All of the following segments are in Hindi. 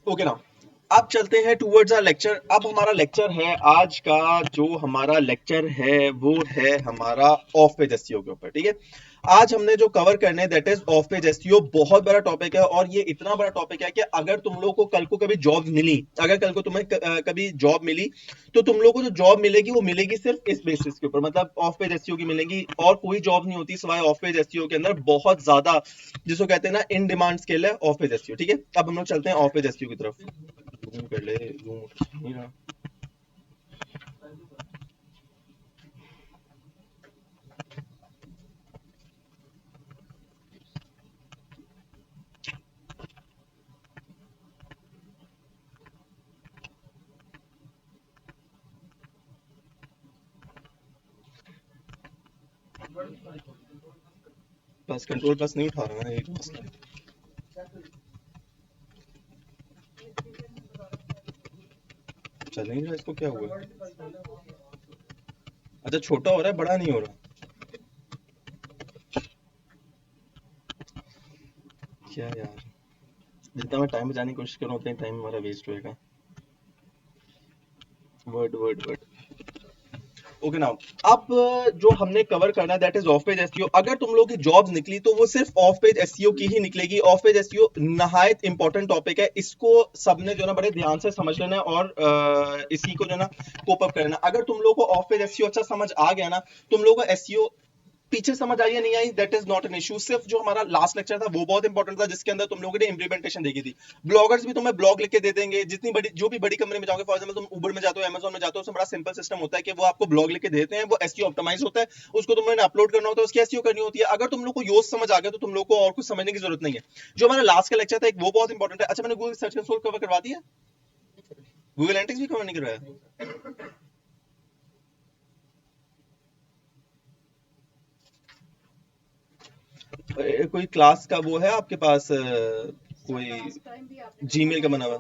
ओके ना, अब चलते हैं टूवर्ड्स आवर लेक्चर। अब हमारा लेक्चर है आज का, जो हमारा लेक्चर है वो है हमारा ऑफ पेज एसईओ के ऊपर। ठीक है, आज हमने जो कवर करने हैं that is of page SEO. बहुत बड़ा टॉपिक है और ये इतना बड़ा टॉपिक है कि अगर तुम लोगों को कल को कभी जॉब मिली, अगर कल को तुम्हें कभी जॉब मिली, तो तुम लोगों को जो जॉब मिलेगी वो मिलेगी सिर्फ इस बेसिस के ऊपर, मतलब ऑफ पेज एसईओ की मिलेगी, और कोई जॉब नहीं होती सिवाय ऑफ पेज एसईओ के अंदर। बहुत ज्यादा जिसको कहते हैं ना इन डिमांड स्किल है ऑफ पेज एसईओ। ठीक है, अब हम लोग चलते हैं ऑफ पेज एसईओ की तरफ। जूम कर ले, जूम नहीं रहा। बस कंट्रोल प्लस नहीं उठा रहा ना, एक मसला है। चल नहीं रहा, इसको क्या हुआ? अच्छा, छोटा हो रहा है, बड़ा नहीं हो रहा। क्या यार, जितना मैं टाइम बचाने की कोशिश करूँ उतना ही टाइम हमारा वेस्ट होएगा। Word word word. Okay now, अब जो हमने कवर करना है that is of page SEO. अगर तुम लोग की जॉब्स निकली तो वो सिर्फ ऑफ पेज एसईओ की ही निकलेगी। ऑफ पेज एसईओ नहायत इंपॉर्टेंट टॉपिक है, इसको सबने जो है ना बड़े ध्यान से समझ लेना है और इसी को जो है ना कोप अप करना। अगर तुम लोग को ऑफ पेज एसईओ अच्छा समझ आ गया ना, तुम लोग को एसईओ पीछे समझ आई या नहीं आई that is not an issue. सिर्फ जो हमारा लास्ट लेक्चर था वो बहुत इंपॉर्टेंट था, जिसके अंदर तुम लोगों ने इंप्लीमेंटेशन देखी थी। ब्लॉगर्स भी तुम्हें ब्लॉग लिख के दे देंगे, जितनी बड़ी जो भी बड़ी कंपनी में जाओगे, फॉर एग्जांपल तुम उबर में जाते हो, अमेजोन में जाते हो, उसमें बड़ा सिंपल सिस्टम होता है कि वो आपको ब्लॉग लिख के देते हैं, वो एसईओ ऑप्टिमाइज होता है, उसको तुमने अपलोड करना होता है, उसकी एसईओ करनी होती है। अगर तुम लोग को योज समझ आ गया तो तुम लोग को और कुछ समझने की जरूरत नहीं है। जो हमारा लास्ट का लेक्चर था एक, वो बहुत इंपॉर्टेंट है। अच्छा, मैंने गूगल सर्च कंसोल कवर करवा दिया, गूगल एनालिटिक्स भी कवर नहीं करवाया। कोई क्लास का वो है आपके पास, कोई जीमेल का बना हुआ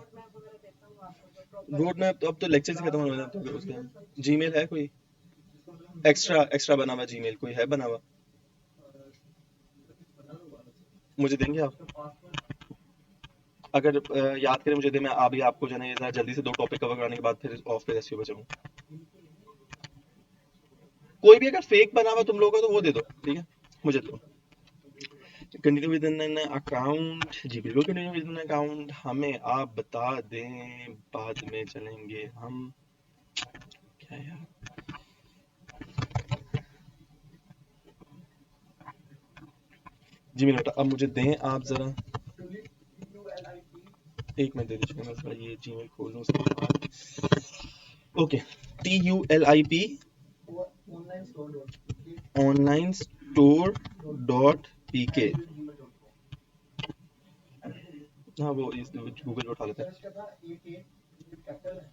रोड मैप? तो अब तो लेक्चर से खत्म होने वाला है, तो उसका जीमेल है कोई एक्स्ट्रा एक्स्ट्रा बना हुआ? जीमेल कोई है बना हुआ? मुझे देंगे आप? अगर याद करें मुझे दे, मैं अभी आपको जो है ना ये जरा जल्दी से दो टॉपिक कवर कराने के बाद फिर ऑफ पे रेस्क्यू बचाऊँ। कोई भी अगर फेक बना हुआ तुम लोगों का तो वो दे दो, ठीक है, मुझे दो। कंटिन्यू विद एन अकाउंट, जी बिल्कुल कंटिन्यू विद एन अकाउंट। हमें आप बता दें, बाद में चलेंगे हम। क्या यार, जी मिनट, अब मुझे दें आप जरा, एक मिनट दे दीजिए, मैं जरा ये जीमेल खोल लूँ उसके बाद। Okay, TULIP online store dot PK। हाँ, वो इस गूगल पे उठा लेते हैं।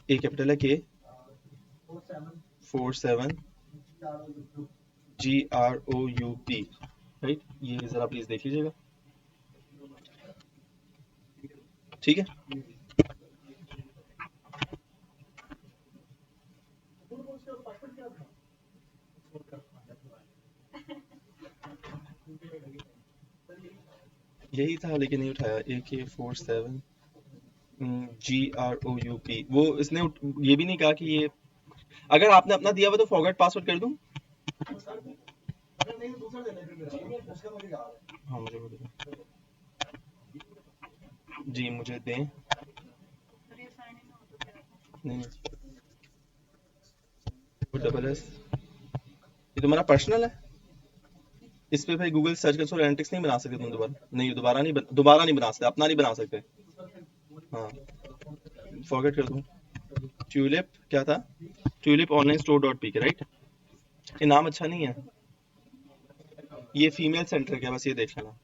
ए कैपिटल है, K47 GROUP, राइट? ये जरा प्लीज देख लीजिएगा, ठीक है। यही था लेकिन नहीं उठाया। AK47 GROUP, वो इसने ये भी नहीं कहा कि ये, अगर आपने अपना दिया हुआ तो फॉरगेट पासवर्ड कर दूं? हाँ, मुझे वो दे दो। जी मुझे दें। नहीं, SS, ये तुम्हारा पर्सनल है? इस पे भाई गूगल सर्च कंसोल एनालिटिक्स नहीं बना सकते तुम दोबारा? नहीं, दोबारा नहीं बना सकते, अपना नहीं बना सकते। हाँ, फॉरगेट कर दूं। ट्यूलिप क्या था? Tulip online store dot P के, राइट? ये नाम अच्छा नहीं है। ये फीमेल सेंट्रिक है, बस ये देख लेना।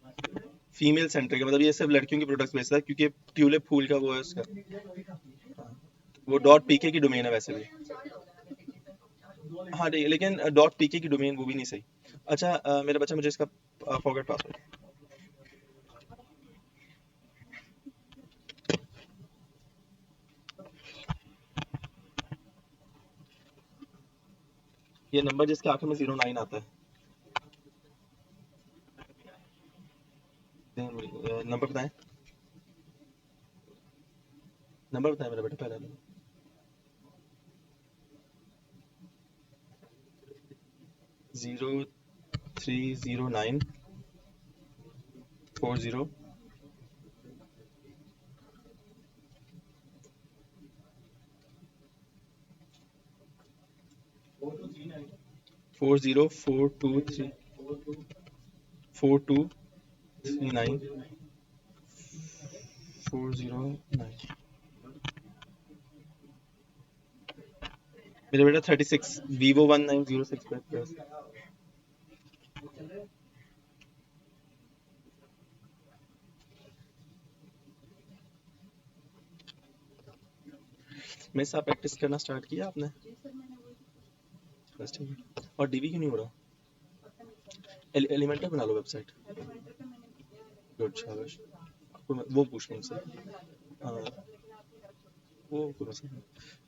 फीमेल सेंट्रिक है, मतलब ये सिर्फ लड़कियों के प्रोडक्ट्स बेचता है, क्योंकि ट्यूलिप फूल का वो है उसका। वो डॉट पीके की डोमेन है वैसे भी। हाँ ठीक है, लेकिन डॉट पीके की डोमेन वो भी नहीं सही। अच्छा मेरा बच्चा, मुझे इसका फॉरगेट पासवर्ड। ये नंबर जिसके आखिर में 09 आता है, नंबर बताएं। नंबर बताया मेरा बेटा पहले वाला। 0309 40 40423 4239 409 मेरा बेटा 36 Vivo 1906 प्लस। मेरे साथ प्रैक्टिस करना स्टार्ट किया आपने? बस ठीक है। और डीवी क्यों नहीं हो रहा? एलिमेंटर बना लो वेबसाइट। गुड, शाबाश। आपको वो पूछना उनसे। हाँ, वो करो सर।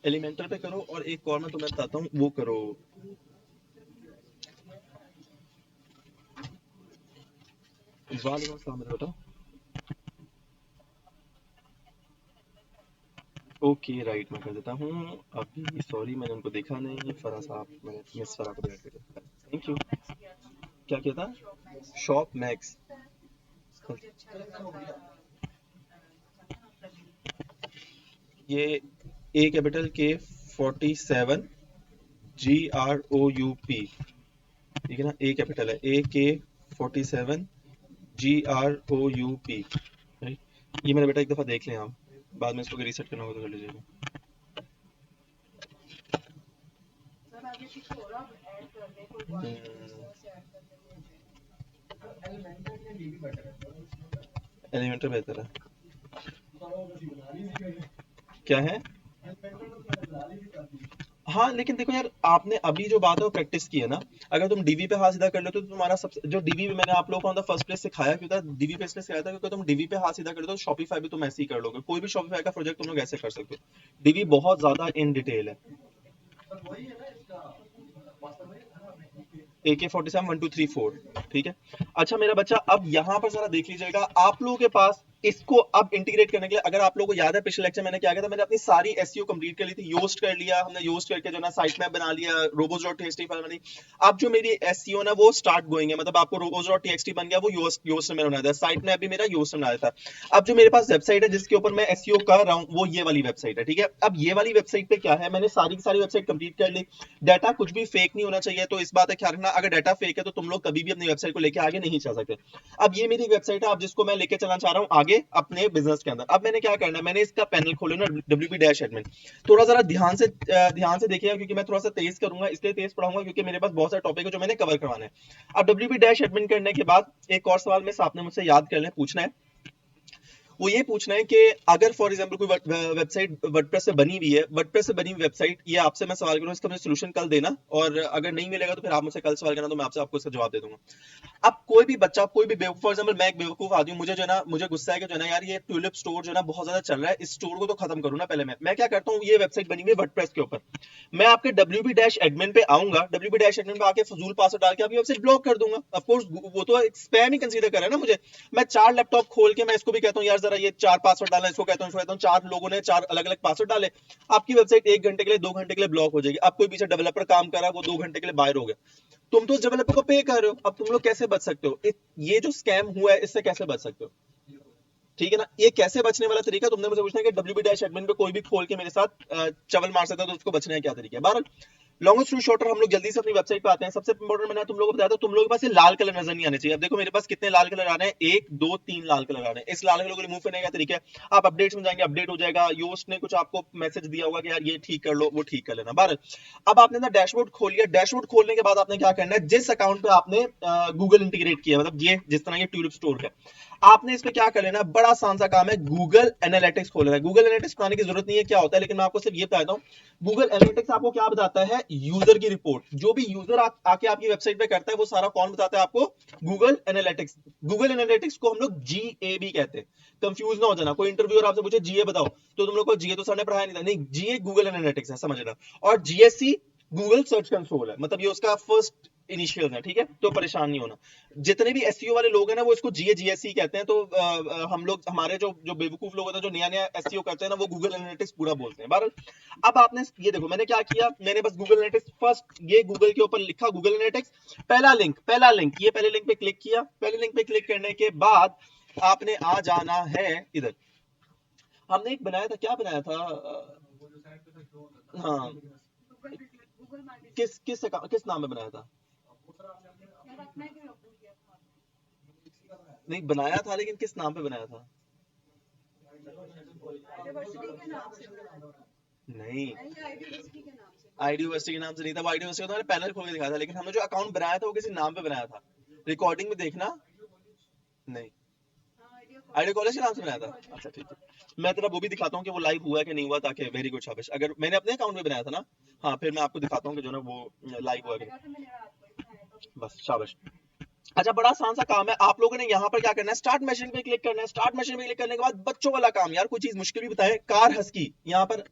एलिमेंटर पे करो और एक और मैं तुम्हें बताता हूँ वो करो। वालेकुम अस्सलाम मेरा बेटा। ओके राइट, मैं कर देता हूँ अभी। सॉरी मैंने उनको देखा नहीं। फरा साहब, मैंने मिस फरा को देखा। Thank you. क्या किया था? Shop max. ये ए कैपिटल के 47 GROUP, ठीक है ना? ए कैपिटल है, ए के 47 GROUP, राइट? ये मेरा बेटा एक दफा देख लें आप, बाद में इसको रीसेट करना होगा तो कर लीजिएगा। एलिमेंटर बेहतर है। क्या है? हाँ लेकिन देखो यार, आपने अभी जो बात है वो प्रैक्टिस की है ना। अगर तुम डीवी पे हाथ सीधा कर लेते हो तो तुम्हारा सबसे जो डीवी पे मैंने आप लोगों को फर्स्ट प्लेस सिखाया क्यों था, डीवी पे इसलिए सिखाया था क्योंकि तुम डीवी पे हाथ सीधा कर दो तो शॉपिफाई भी तुम ऐसे ही कर लोगे। कोई भी शॉपिफाई का प्रोजेक्ट तुम लोग ऐसे कर सकते हो। डीवी बहुत ज्यादा इन डिटेल है। AK-47 1234, ठीक है। अच्छा मेरा बच्चा, अब यहाँ पर जरा देख लीजिएगा, आप लोगों के पास इसको अब इंटीग्रेट करने के लिए, अगर आप लोगों को याद है पिछले लेक्चर मैंने क्या किया था, मैंने अपनी सारी एसईओ कंप्लीट कर ली थी। योस्ट कर लिया हमने, योस्ट करके जो ना साइट मैप बना लिया, robos.txt फाइल बनी। अब जो मेरी एसईओ ना वो स्टार्ट गोइंग है, मतलब आपको robos.txt बन गया, वो योस्ट में बनाया था। साइट मैप भी मेरा योस्ट में बनाया था। अब जो मेरे पास वेबसाइट है जिसके ऊपर मैं एसईओ कर रहा हूँ वो ये वाली वेबसाइट है, ठीक है। अब ये वाली वेबसाइट पे क्या है, मैंने सारी की सारी वेबसाइट कंप्लीट कर ली। डाटा कुछ भी फेक नहीं होना चाहिए, तो इस बात का ख्याल रखना। अगर डाटा फेक है तो तुम लोग कभी भी अपनी वेबसाइट को लेके आगे नहीं चल सकते। अब ये मेरी वेबसाइट है, अब जिसको मैं लेके चलना चाह रहा हूँ आगे अपने बिजनेस के अंदर। अब मैंने क्या करना है, मैंने इसका पैनल खोले ना, WP-admin। थोड़ा जरा ध्यान से देखिएगा, क्योंकि मैं थोड़ा सा तेज करूंगा, इसलिए तेज पढ़ाऊंगा क्योंकि मेरे पास बहुत सारे टॉपिक है जो मैंने कवर करवाने हैं। अब WP-admin करने के बाद एक और सवाल में आपने मुझसे याद कर लें, पूछना है। वो ये पूछना है कि अगर फॉर एग्जांपल कोई वेबसाइट वर्डप्रेस से बनी हुई है, वर्डप्रेस से बनी हुई वेबसाइट, ये आपसे मैं सवाल करूँ, इसका मुझे सोल्यूशन कल देना, और अगर नहीं मिलेगा तो फिर आप मुझसे कल सवाल करना, तो मैं आपको इसका जवाब दे दूंगा। अब कोई भी बच्चा, कोई भी बेवकूफ, फॉर एग्जांपल मैं एक बेवकूफ आदमी हूं, मुझे जो है ना, मुझे गुस्सा है कि जो है ना यार, ये ट्यूलिप स्टोर जो है ना बहुत ज्यादा चल रहा है, इस स्टोर को तो खत्म करूँ ना। पहले मैं क्या करता हूँ, ये वेबसाइट बनी हुई है वर्डप्रेस के ऊपर, मैं आपके WP-admin पे आऊंगा, WP-admin पे आके फजूल पासवर्ड डाल के आपकी वेबसाइट ब्लॉक कर दूंगा। ऑफ कोर्स वो तो एक स्पैम ही कंसीडर कर रहा है ना मुझे। मैं 4 लैपटॉप खोल के मैं इसको भी कहता हूँ यार जरा ये 4 पासवर्ड डालना, इसको कहता हूँ 4 लोगों ने 4 अलग अलग पासवर्ड डाले, आपकी वेबसाइट 1 घंटे के लिए 2 घंटे के लिए ब्लॉक हो जाएगी। अब कोई पीछे डेवलपर काम कर रहा है, वो 2 घंटे के लिए बाहर हो गया, तुम तो उस डेवलपर को पे कर रहे हो। अब तुम लोग कैसे बच सकते हो? ये जो स्कैम हुआ है इससे कैसे बच सकते हो? ठीक है ना, ये कैसे बचने वाला तरीका तुमने मुझे पूछना है कि WP-admin पे कोई भी खोल के मेरे साथ चवल मार सकता है, तो उसको बचने का क्या तरीका है। बहरहाल लॉन्ग स्टोरी शॉर्टर, हम लोग जल्दी से अपनी वेबसाइट पे आते हैं। सबसे इंपॉर्टेंट मैंने तुम लोगों को बताया था, तुम लोगों के पास ये लाल कलर नजर नहीं आने चाहिए। अब देखो मेरे पास कितने लाल कलर आ रहे हैं, 1 2 3 लाल कलर आ रहे हैं। इस लाल कलर को रिमूव करने का तरीका है, आप अपडेट्स में जाएंगे, अपडेट हो जाएगा। योस्ट ने कुछ आपको मैसेज दिया होगा कि यार ये ठीक कर लो, वो ठीक कर लेना। बहरहाल अब आपने ना डैशबोर्ड खोल लिया, डैशबोर्ड खोलने के बाद आपने क्या करना है, जिस अकाउंट पे आपने गूगल इंटीग्रेट किया, मतलब ये जिस तरह ये ट्यूलिप स्टोर है, आपने इस पे क्या कर लेना, बड़ा आसान सा काम है, गूगल एनालिटिक्स खोलना है। गूगल एनालिटिक्स बनाने की जरूरत नहीं है क्या होता है, लेकिन मैं आपको सिर्फ ये बताता हूँ। गूगल एनालिटिक्स आपको क्या बताता है, यूजर की रिपोर्ट, जो भी यूजर आके आपकी वेबसाइट पे करता है वो सारा कौन बताता है आपको, गूगल एनालिटिक्स। गूगल एनालिटिक्स को हम लोग GA भी कहते हैं, कंफ्यूज ना हो जाना। कोई इंटरव्यूअर आपसे पूछे GA बताओ, तो तुम लोग को GA तो सर ने पढ़ाया नहीं था, नहीं, GA गूगल एनालिटिक्स है, समझना। और GSC गूगल सर्च कंसोल है, मतलब ये उसका फर्स्ट इनिशियल्स हैं, ठीक है, तो परेशान नहीं होना। जितने भी एसईओ वाले लोग हैं ना वो इसको जीएजीएसई कहते हैं, तो हम लोग हमारे जो जो बेवकूफ लोग होते हैं जो नया नया एसईओ करते हैं ना वो गूगल एनालिटिक्स पूरा बोलते हैं। बहरहाल अब आपने ये देखो मैंने क्या किया, मैंने बस गूगल एनालिटिक्स फर्स्ट ये गूगल के ऊपर लिखा गूगल एनालिटिक्स, पहला लिंक ये पहले लिंक पे क्लिक किया। पहले लिंक पे क्लिक करने के बाद आपने आ जाना है इधर। हमने एक बनाया था, क्या बनाया था हाँ किस नाम में बनाया था? नहीं बनाया था लेकिन किस नाम पे बनाया था? नहीं आईडी यूनिवर्सिटी के नाम से नहीं था, वो आईडी यूनिवर्सिटी का पैनल खोल के दिखाया था, लेकिन हमने जो अकाउंट बनाया था वो किसी नाम पे बनाया था। रिकॉर्डिंग में देखना। नहीं आईडी कॉलेज के नाम से बनाया था। अच्छा ठीक है, मैं तेरा वो भी दिखाता हूँ कि वो लाइव हुआ है कि नहीं हुआ, ताकि वेरी गुड शाबाश। अगर मैंने अपने अकाउंट में बनाया था ना, हाँ फिर मैं आपको दिखाता हूँ कि जो ना वो लाइव हुआ है कि नहीं। बस शाबाश। अच्छा बड़ा आसान सा काम है, आप लोगों ने यहाँ पर क्या करना है, स्टार्ट मशीन पे क्लिक करना है। स्टार्ट मशीन पे क्लिक करने के बाद बच्चों वाला काम, यार कोई चीज मुश्किल भी बताए। कार हस्की यहाँ पर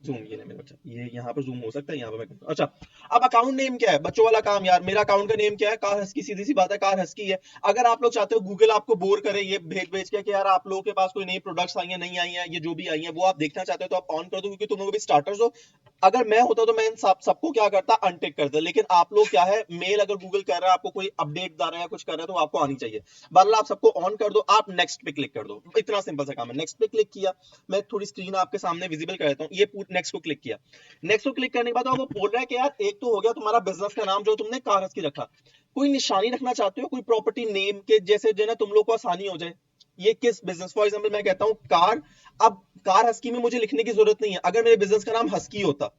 जूम, ये नहीं मेरा बच्चा, ये यहाँ पर जूम हो सकता है, यहाँ पर मैं करता हूं। अच्छा अब अकाउंट नेम क्या है, बच्चों वाला काम यार, मेरा अकाउंट का नेम क्या है, कार हस्की, सीधी सी बात है कार हस्की है। अगर आप लोग चाहते हो गूगल आपको बोर करे ये भेज भेज के कि यार आप लोगों के पास कोई नई प्रोडक्ट्स आई है नहीं आई है, ये जो भी आई है वो आप देखना चाहते हो तो आप ऑन कर दो, क्योंकि तुम लोग भी स्टार्टर्स हो। अगर मैं होता तो मैं इन सबको क्या करता, अनटिक कर दे। लेकिन आप लोग क्या है, मेल अगर गूगल कर रहा है आपको, कोई अपडेट आ रहा है कुछ कर रहा है तो आपको आनी चाहिए। बहरहाल आप सबको ऑन कर दो, आप नेक्स्ट पे क्लिक कर दो, इतना सिंपल सा काम है। नेक्स्ट पे क्लिक किया, मैं थोड़ी स्क्रीन आपके सामने विजिबल कर देता हूँ, ये नेक्स्ट को क्लिक किया। नेक्स्ट को क्लिक करने के बाद वो बोल रहा है कि यार एक तो हो गया तुम्हारा बिजनेस का नाम जो तुमने कार हस्की रखा, कोई निशानी रखना चाहते हो, कोई प्रॉपर्टी नेम के जैसे जो है ना तुम लोग को आसानी हो जाए। ये किस बिजनेस, फॉर एग्जांपल मैं कहता हूँ कार, अब कार हस्की में मुझे लिखने की जरूरत नहीं है। अगर मेरे बिजनेस का नाम हस्की होता,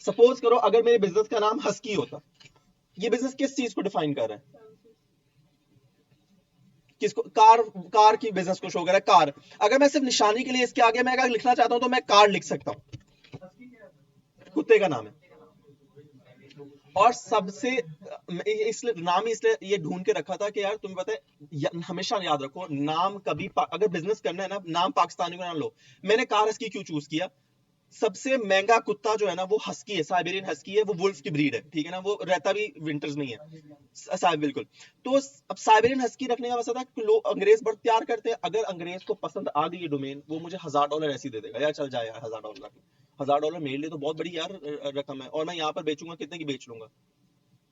सपोज करो अगर मेरे बिजनेस का नाम हस्की होता, ये बिजनेस किस चीज को डिफाइन कर रहा है, किसको, कार, कार की बिजनेस को शो कर रहा है कार। अगर मैं सिर्फ निशानी के लिए इसके आगे मैं अगर लिखना चाहता हूं तो मैं कार लिख सकता हूं, कुत्ते का नाम है। और सबसे इसलिए नाम ही इसलिए ये ढूंढ के रखा था कि यार तुम्हें पता है, हमेशा याद रखो नाम कभी अगर बिजनेस करना है ना, नाम पाकिस्तानी का नाम लो। मैंने कार हस्की क्यों चूज किया, सबसे महंगा कुत्ता जो है ना वो हस्की है, साइबेरियन हस्की है, वो वुल्फ की ब्रीड है, ठीक है ना, वो रहता भी विंटर्स में ही है। साहब बिल्कुल। तो अब साइबेरियन हस्की रखने का मसला था कि लोग अंग्रेज बहुत प्यार करते हैं, अगर अंग्रेज को पसंद आ गई ये डोमेन, वो मुझे $1000 ऐसे ही दे देगा, यार चल जाए यार, $1000 $1000 मेरे लिए तो बहुत बड़ी यार रकम है। और मैं यहाँ पर बेचूंगा कितने की बेच लूंगा,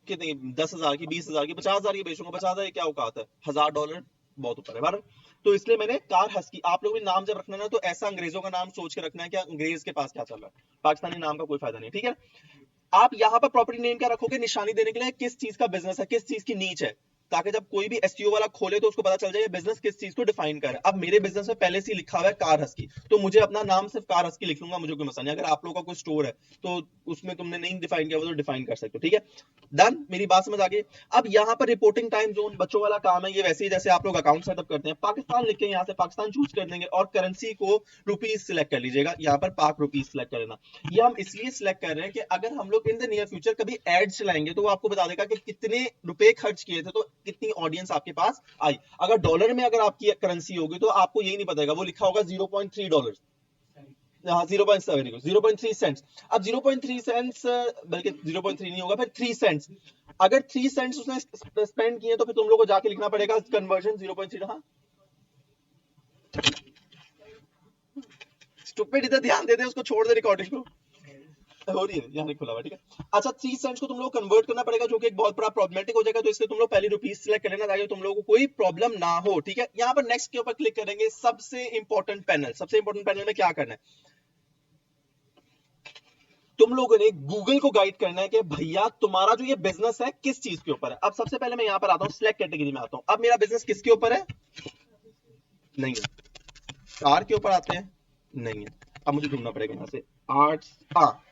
कितने की, 10,000 की, 20,000 की, 50,000 की बेचूंगा, 50,000 क्या औकात है, $1000 बहुत ऊपर है बार। तो इसलिए मैंने कार हस्की, आप लोग भी नाम जब रखना है ना तो ऐसा अंग्रेजों का नाम सोच के रखना है कि अंग्रेज के पास क्या चल रहा है, पाकिस्तानी नाम का कोई फायदा नहीं, ठीक है। आप यहाँ पर प्रॉपर्टी नेम क्या रखोगे, निशानी देने के लिए किस चीज का बिजनेस है, किस चीज की नीच है, ताकि जब कोई भी एसईओ वाला खोले तो उसको पता चल जाए बिजनेस किस चीज को डिफाइन कर रहा है। अब मेरे बिजनेस में पहले से ही लिखा हुआ है कार हस्की, तो मुझे अपना नाम सिर्फ कार हस्की लिख लूंगा, मुझे कोई मसला नहीं। अगर आप लोगों का कोई स्टोर है तो उसमें तुमने नहीं डिफाइन किया वो तो डिफाइन कर सकते हो, ठीक है। डन, मेरी बात समझ आ गई। अब यहाँ पर रिपोर्टिंग टाइम जोन बच्चों वाला काम है, ये वैसे ही जैसे आप लोग अकाउंट सेटअप करते हैं, पाकिस्तान लिख के यहाँ से पाकिस्तान चूज कर देंगे और करेंसी को रुपीज सिलेक्ट कर लीजिएगा, यहाँ पर पाक रुपीज सिलेक्ट कर लेना। ये हम इसलिए सिलेक्ट कर रहे हैं कि अगर हम लोग इन द नियर फ्यूचर कभी एड चलाएंगे तो वो आपको बता देगा कि कितने रुपए खर्च किए थे तो कितनी ऑडियंस आपके पास आई। अगर डॉलर में अगर आपकी करेंसी होगी तो आपको यही नहीं बताएगा, वो लिखा होगा $0.3, हाँ 0.7, 0.3 सेंट्स। अब 0.3 सेंट्स, बल्कि 0.3 नहीं होगा, फिर 3 सेंट्स। अगर 3 सेंट्स उसने स्पेंड किए तो फिर तुम लोग को जाके लिखना पड़ेगा कन्वर्जन 0.3। हाँ स्टूपिड, इधर ध्यान दे दे, उसको छोड़ दे रिकॉर्डिंग को, हो रही है यहाँ खुला हुआ, ठीक है। अच्छा 3 सेंट्स को तुम लोग कन्वर्ट करना पड़ेगा, जो कि एक बहुत बड़ा प्रॉब्लमेटिक हो जाएगा, तो इसलिए तुम लोग पहले रुपीज सिलेक्ट कर लेना ताकि तुम लोगों को कोई प्रॉब्लम ना हो, ठीक है। यहाँ पर नेक्स्ट के ऊपर क्लिक करेंगे, सबसे इंपॉर्टेंट पैनल, सबसे इंपॉर्टेंट पैनल में क्या करना है, तुम लोगों ने गूगल को गाइड करना है कि भैया तुम्हारा जो ये बिजनेस है किस चीज के ऊपर है। अब सबसे पहले मैं यहाँ पर आता हूँ, सिलेक्ट कैटेगरी में आता हूँ। अब मेरा बिजनेस किसके ऊपर है, नहीं है। कार के ऊपर आते हैं, नहीं है। अब मुझे ढूंढना पड़ेगा यहाँ से, आर्ट्स, हाँ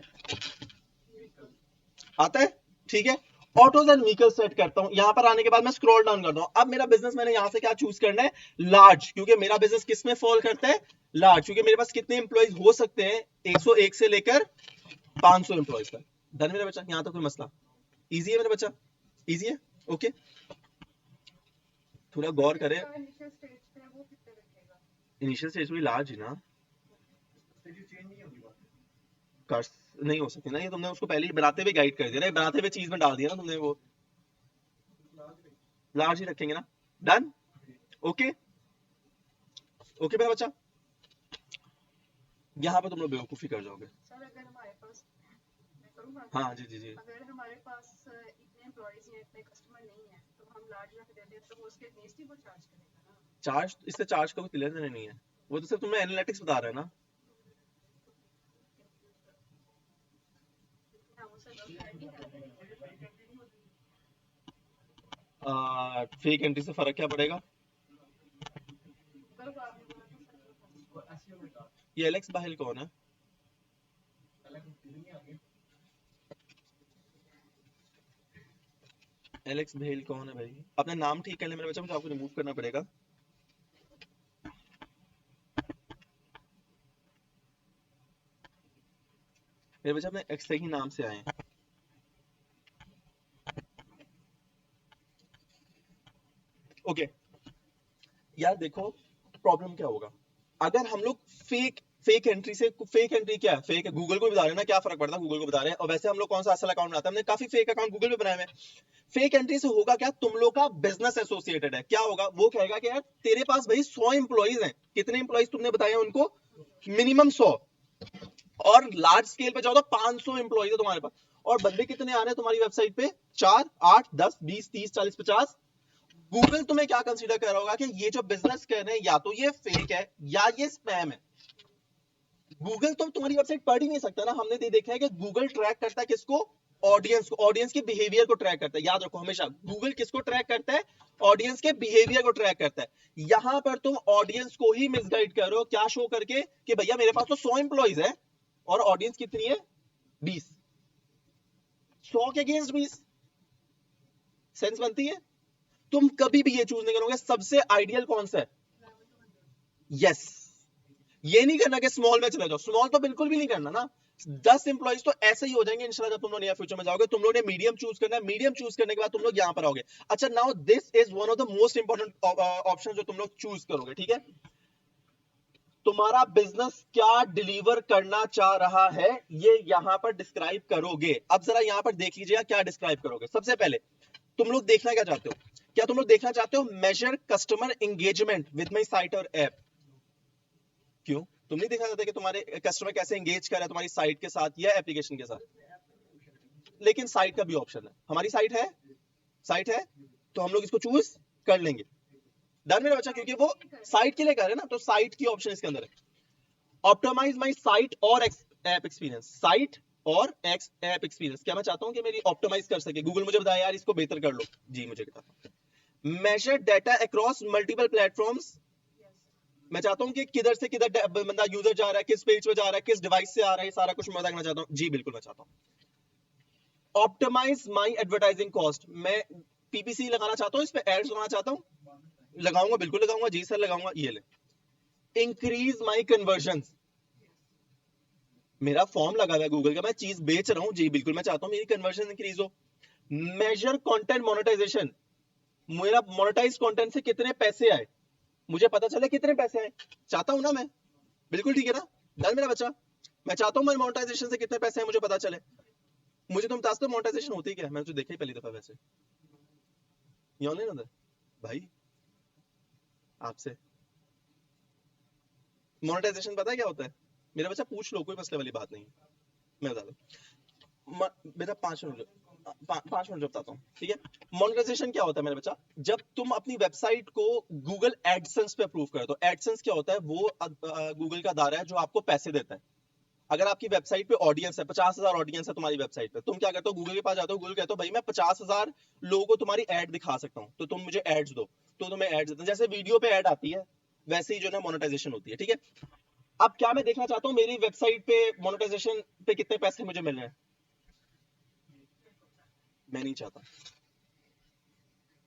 आता है, ठीक है। ऑटोज एंड व्हीकल सेट करता हूं, यहां पर आने के बाद मैं स्क्रॉल डाउन करता हूं। अब मेरा बिजनेस मैंने यहां से क्या चूज करना है, लार्ज, क्योंकि मेरा बिजनेस किस में फॉल करता है, लार्ज, क्योंकि मेरे पास कितने एम्प्लॉइज हो सकते हैं, 101 से लेकर 500 एम्प्लॉइज तक। डन मेरा बच्चा, यहां तक कोई मसला, इजी है मेरा बच्चा, इजी है, ओके। थोड़ा गौर करें, इनिशियल स्टेज में लार्ज ही ना कर नहीं हो सकती ना, ये तुमने उसको पहले ही बनाते हुए गाइड कर दिया ना, ये बनाते हुए चीज में डाल दिया ना तुमने, वो लार्ज ही रखेंगे ना। डन। ओके ओके मेरा बच्चा, यहाँ पे तुम लोग बेवकूफी कर जाओगे। सर अगर हमारे पास, मैं करूँ बात? हाँ जी जी जी। अगर हमारे पास इतने एम्प्लॉइज हैं, इतने कस्टमर नहीं है, तो हम लार्ज रख देते हैं, तो वो उसके अगेंस्ट ही वो चार्ज करेगा ना। चार्ज, इससे चार्ज का कोई लेना देना नहीं है, वो तो सिर्फ तुम्हें एनालिटिक्स बता रहा है ना। हाँ, वो सर गारंटी है। फेक एंट्री से फर्क क्या पड़ेगा? गूगल को आपने बोला तो सर ये एलेक्स बाहिल कौन है? एलेक्स बेल कौन है भाई? अपना नाम ठीक कर ले मेरे बच्चा, मुझे आपको रिमूव करना पड़ेगा। मेरे बच्चा अपने एक्स सही नाम से आए हैं। ओके यार देखो, प्रॉब्लम क्या होगा अगर हम लोग फेक एंट्री से, फेक एंट्री क्या है? फेक है, गूगल को भी बता रहे हैं ना, क्या फर्क पड़ता है, गूगल को बता रहे हैं। और वैसे हम लोग कौन सा असल अकाउंट बनाते हैं, हमने काफी फेक अकाउंट गूगल पे बनाए हुए हैं। फेक एंट्री से होगा क्या, तुम लोग का बिजनेस एसोसिएटेड है, क्या होगा, वो कहेगा कि यार तेरे पास भाई 100 इंप्लॉइज हैं, कितने इंप्लॉइज तुमने बताया उनको? मिनिमम 100, और लार्ज स्केल पे जाओ तो 500 इंप्लॉइज है तुम्हारे पास, और बंदे कितने आ रहे हैं तुम्हारी वेबसाइट पे? 4, 8, 10, 20, 30, 40, 50। गूगल तुम्हें क्या कंसीडर कर रहा होगा कि ये जो बिजनेस कर रहे हैं या तो ये फेक है या ये स्पैम है। गूगल तो तुम्हारी वेबसाइट पढ़ ही नहीं सकता ना। हमने देखा है कि गूगल ट्रैक करता है किसको? ऑडियंस को, ऑडियंस के बिहेवियर को ट्रैक करता है। याद रखो हमेशा, गूगल किसको ट्रैक करता है? ऑडियंस के बिहेवियर को ट्रैक करता है। यहां पर तुम ऑडियंस को ही मिसगाइड कर रहे हो, क्या शो करके कि भैया मेरे पास तो 100 इंप्लॉइज है और ऑडियंस कितनी है? 20। 100 के अगेंस्ट 20 सेंस बनती है? तुम कभी भी ये चूज नहीं करोगे सबसे आइडियल कौन सा है। यस, ये नहीं करना कि स्मॉल में चले जाओ, स्मॉल तो बिल्कुल भी नहीं करना ना। 10 इंप्लॉइज तो ऐसे ही हो जाएंगे इंशाल्लाह, जब तुम लोग नियर फ्यूचर में जाओगे। तुम लोग ने मीडियम चूज करना है, मीडियम चूज करने के बाद तुम लोग यहां पर आओगे। अच्छा now this is one of the most important option जो तुम लोग चूज करोगे, ठीक है? तुम्हारा बिजनेस क्या डिलीवर करना चाह रहा है, ये यहां पर डिस्क्राइब करोगे। अब जरा यहां पर देख लीजिएगा क्या डिस्क्राइब करोगे। सबसे पहले तुम लोग देखना क्या चाहते हो? क्या तुम लोग देखना चाहते हो measure customer engagement with my site और ऐप? क्यों? तुम नहीं देखना चाहते कि तुम्हारे कस्टमर कैसे एंगेज कर रहा है तुम्हारी साइट के साथ या एप्लीकेशन के साथ? लेकिन साइट का भी ऑप्शन है, हमारी साइट है, साइट है तो हम लोग इसको चूज कर लेंगे। डन मेरा बच्चा, क्योंकि वो साइट के लिए कर रहे हैं ना, तो साइट की ऑप्शन इसके अंदर है। ऑप्टिमाइज माई साइट और ऐप एक्सपीरियंस, साइट और ऐप एक्सपीरियंस। क्या मैं चाहता हूं कि मेरी ऑप्टिमाइज कर सके, गूगल मुझे बताया यार इसको बेहतर कर लो, जी मुझे बताता। Measure data across multiple platforms, मैं चाहता हूं कि किधर से किधर बंदा यूजर जा रहा है, किस पेज पे जा रहा है, किस डिवाइस से आ रहा है, सारा कुछ मैं देखना चाहता हूं। जी बिल्कुल मैं चाहता हूं। ऑप्टिमाइज माई एडवर्टाइजिंग कॉस्ट, मैं पीपीसी लगाना चाहता हूं, इस पे एड्स लगाना चाहता हूं, लगाऊंगा, बिल्कुल लगाऊंगा, जी सर लगाऊंगा। ये ले। इंक्रीज माई कन्वर्जन, मेरा फॉर्म लगा हुआ है गूगल का, मैं चीज बेच रहा हूं, जी बिल्कुल मैं चाहता हूं मेरी कन्वर्जन इंक्रीज हो। मेजर कंटेंट मोनेटाइजेशन, मेरा मोनेटाइज कंटेंट से कितने पैसे आए, मुझे पता चले कितने पैसे आए, चाहता हूं ना मैं। बिल्कुल ठीक है ना, डन मेरा बच्चा। मैं चाहता हूं मैं मोनेटाइजेशन से कितने पैसे हैं मुझे पता चले। मुझे तुम बता दो मोनेटाइजेशन होती क्या है, मैंने तो देखा ही पहली दफा वैसे। ये ऑनलाइन होता है भाई आपसे? मोनेटाइजेशन पता है क्या होता है मेरा बच्चा? पूछ लो, कोई मसले वाली बात नहीं है, मैं बता दूं। बेटा 5 मिनट, 5 मिनट बताता हूँ, ठीक है? मोनेटाइजेशन क्या होता है मेरा बच्चा? जब तुम अपनी वेबसाइट को गूगल एडसेंस पे अप्रूव करते हो। एडसेंस क्या होता है? वो गूगल का दायरा है जो आपको पैसे देता है। अगर आपकी वेबसाइट पे ऑडियंस है, 50,000 ऑडियंस है तुम्हारी वेबसाइट पे, तुम क्या करते हो? गूगल के पास जाते हो, गूगल कहते हो भाई मैं 50,000 लोगों को तुम्हारी एड दिखा सकता हूँ, तो तुम मुझे एड्स दो, तो तुम्हें एड्स देते हैं। जैसे वीडियो पे एड आती है वैसे ही जो है मोनेटाइजेशन होती है, ठीक है? अब क्या मैं देखना चाहता हूँ मेरी वेबसाइट पे मोनेटाइजेशन पे कितने पैसे मुझे मिल रहे हैं? मैं नहीं चाहता,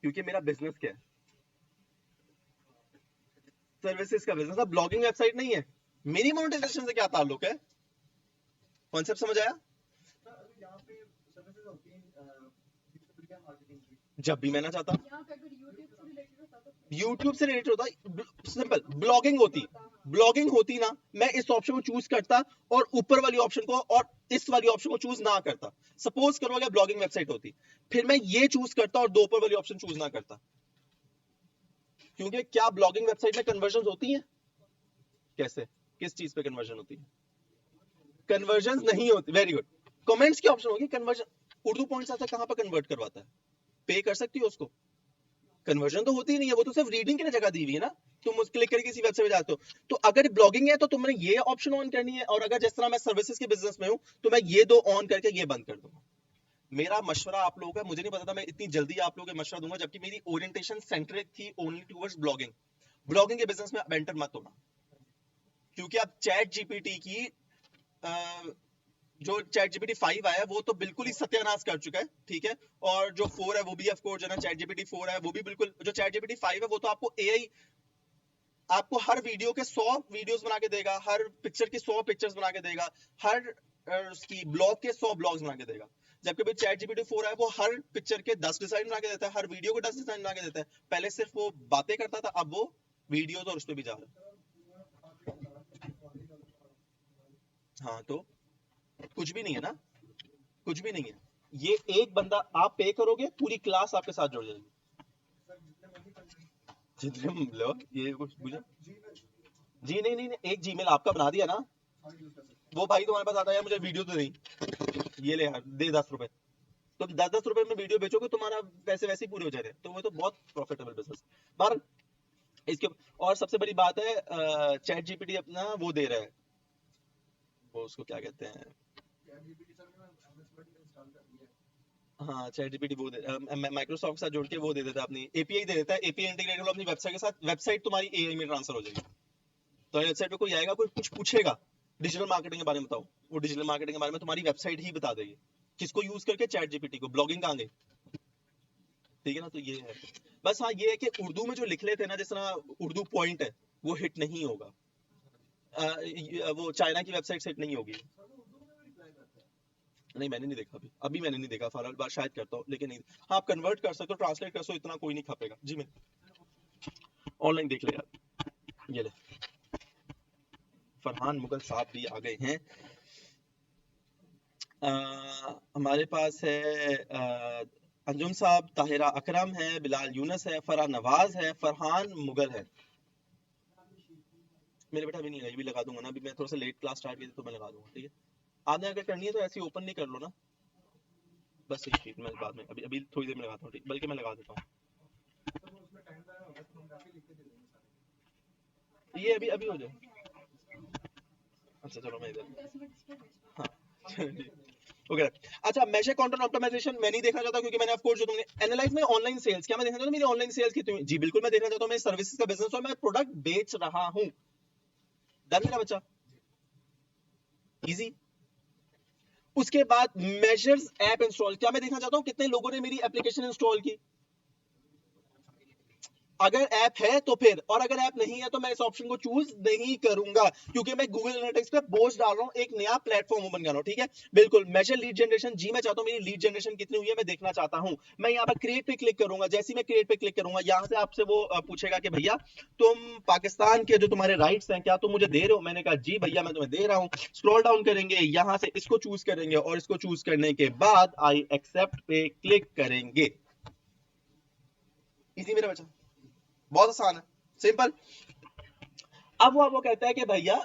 क्योंकि मेरा बिजनेस क्या है? सर्विसेज का बिजनेस है, ब्लॉगिंग वेबसाइट नहीं है। मेरी मोनेटाइजेशन से क्या ताल्लुक है? कॉन्सेप्ट समझ आया? जब भी मैं ना चाहता, यहाँ पे अगर यूट्यूब से रिलेटेड होता तो यूट्यूब से रिलेटेड होता, सिंपल ब्लॉगिंग होती, ब्लॉगिंग होती ना, मैं इस ऑप्शन को चूज करता और ऊपर वाली ऑप्शन को और इस वाली ऑप्शन को चूज ना करता। सपोज करो अगर ब्लॉगिंग वेबसाइट होती, फिर मैं ये चूज करता और दो ऊपर वाली ऑप्शन चूज ना करता। क्योंकि क्या ब्लॉगिंग वेबसाइट में कन्वर्जन होती है? कैसे, किस चीज पे कन्वर्जन होती है? कन्वर्जन नहीं होती। वेरी गुड, कमेंट्स की ऑप्शन होगी। कन्वर्जन उर्दू पॉइंट्स ऐसा कहां पर कन्वर्ट करवाता है? पे कर सकती हो उसको? कन्वर्जन तो होती ही नहीं है, वो तो सिर्फ रीडिंग के लिए जगह दी हुई है ना। तुम उस क्लिक करके किसी वेबसाइट पे जाते हो, तो अगर ब्लॉगिंग है तो तुमने ये ऑप्शन ऑन करनी है, और अगर जिस तरह मैं सर्विसेज के बिजनेस में हूं तो मैं ये दो ऑन करके ये बंद कर दूंगा। मेरा मशवरा आप लोगों का, मुझे नहीं पता था मैं इतनी जल्दी आप लोगों को मशवरा दूंगा, जबकि मेरी ओरिएंटेशन सेंट्रिक थी ओनली टुवर्ड्स ब्लॉगिंग। ब्लॉगिंग के बिजनेस में अब एंटर मत होना, क्योंकि अब चैट जीपीटी की जो चैट जीपीटी 5 आया है वो तो बिल्कुल ही सत्यानाश कर चुका है, ठीक है। और जो 4 है वो भी ऑफ कोर्स जो ना चैट जीपीटी 4 है वो भी बिल्कुल, जो चैट जीपीटी 5 है वो तो आपको एआई आपको हर वीडियो के 100 वीडियोस बना के देगा, हर पिक्चर की 100 पिक्चर्स बना के देगा, हर उसकी ब्लॉग के 100 ब्लॉग्स बना के देगा। जबकि भाई चैट जीपीटी 4 है वो हर पिक्चर के 10 डिजाइन बना के देता है, हर वीडियो को 10 डिजाइन बना के देता है। पहले सिर्फ वो बातें करता था, अब वो वीडियोस और उस पे भी जा रहा है। हाँ तो कुछ भी नहीं है ना, कुछ भी नहीं है। ये एक बंदा आप पे करोगे, पूरी क्लास आपके साथ जुड़ जाएगी। जितने लोग ये कुछ बुझे जी नहीं नहीं नहीं, एक जीमेल आपका बना दिया ना, वो भाई तुम्हारे पास आता है यार मुझे वीडियो तो नहीं, ये ले यार दे 10 रुपए, तुम 10-10 रुपए में वीडियो बेचोगे, तुम्हारा पैसे वैसे ही पूरे हो जाएंगे, तो वो तो बहुत प्रॉफिटेबल बिजनेस। पर इसके और सबसे बड़ी बात है, चैट जीपीटी अपना वो दे रहा है, वो उसको क्या कहते हैं, हाँ चैट जीपीटी वो माइक्रोसॉफ्ट के साथ जोड़ के वो दे देता है, अपनी एपीआई दे देता है, एपीआई इंटीग्रेट करो अपनी वेबसाइट के साथ, वेबसाइट तुम्हारी एआई में ट्रांसफर हो जाएगी। तो वेबसाइट पे कोई आएगा, कोई कुछ पूछेगा डिजिटल मार्केटिंग के बारे में बताओ, वो डिजिटल मार्केटिंग के बारे में तुम्हारी वेबसाइट ही बता देगी। किसको यूज करके? चैट जीपीटी को। ब्लॉगिंग कहाँ गई? ठीक है ना, तो ये है। बस हाँ ये है कि उर्दू में जो लिख लेते हैं ना, जिस तरह उर्दू पॉइंट है वो हिट नहीं होगा, वो चाइना की वेबसाइट से हिट नहीं होगी। नहीं मैंने नहीं देखा, अभी अभी मैंने नहीं देखा, फॉरवर्ड बार शायद करता हूँ लेकिन नहीं। हाँ आप कन्वर्ट कर सकते हो, ट्रांसलेट कर सकते हो, इतना कोई नहीं खपेगा जी। मैं ऑनलाइन देख ले यार, ये ले फरहान मुगल साहब भी आ गए हैं। हमारे पास है अंजुम साहब, ताहिरा अकरम है, बिलाल यूनस है, फरहान नवाज है, फरहान मुगल है। मेरे बेटा अभी नहीं लगी, भी लगा दूंगा ना, अभी मैं थोड़ा सा लेट क्लास स्टार्ट की थी तो मैं लगा दूंगा, ठीक है। आपने अगर करनी है तो ऐसे ओपन नहीं कर लो ना, बस एक मिनट, मैं बाद में अभी अभी थोड़ी देर में लगाता हूँ, ठीक, बल्कि मैं लगा देता हूँ। ये अभी अभी हो जाए। अच्छा चलो मैं इधर, हाँ ओके। अच्छा मेजर कंटेंट ऑप्टिमाइजेशन मैं नहीं देखना चाहता, क्योंकि मैंने ऑफ कोर्स जो तुमने एनालाइज में ऑनलाइन सेल्स, क्या मैं देखना चाहता हूं मेरी ऑनलाइन सेल्स कितनी हुई? जी बिल्कुल मैं देखना चाहता हूं, मेरे सर्विसेज का बिजनेस और मैं प्रोडक्ट बेच रहा हूं। डन मेरा बच्चा, इजी। उसके बाद मेजर्स ऐप इंस्टॉल, क्या मैं देखना चाहता हूं कितने लोगों ने मेरी एप्लीकेशन इंस्टॉल की। अगर ऐप है तो फिर, और अगर ऐप नहीं है तो मैं इस ऑप्शन को चूज नहीं करूंगा, क्योंकि मैं गूगल एनालिटिक्स पे बोझ डाल रहा हूं, एक नया प्लेटफॉर्म ओपन कर रहा हूं, ठीक है। बिल्कुल मेजर लीड जनरेशन, जी मैं चाहता हूं मेरी लीड जनरेशन कितनी हुई है मैं देखना चाहता हूं। मैं यहाँ पर क्रिएट पे क्लिक करूंगा, जैसे ही मैं क्रिएट पे क्लिक करूंगा यहाँ से आपसे वो पूछेगा कि भैया तुम पाकिस्तान के जो तुम्हारे राइट्स हैं क्या तुम मुझे दे रहे हो? मैंने कहा जी भैया मैं तुम्हें दे रहा हूँ। स्क्रॉल डाउन करेंगे, यहाँ से इसको चूज करेंगे और इसको चूज करने के बाद आई एक्सेप्ट पे क्लिक करेंगे। इजी मेरा बच्चा, बहुत आसान है, सिंपल। अब वो कहता है कि भैया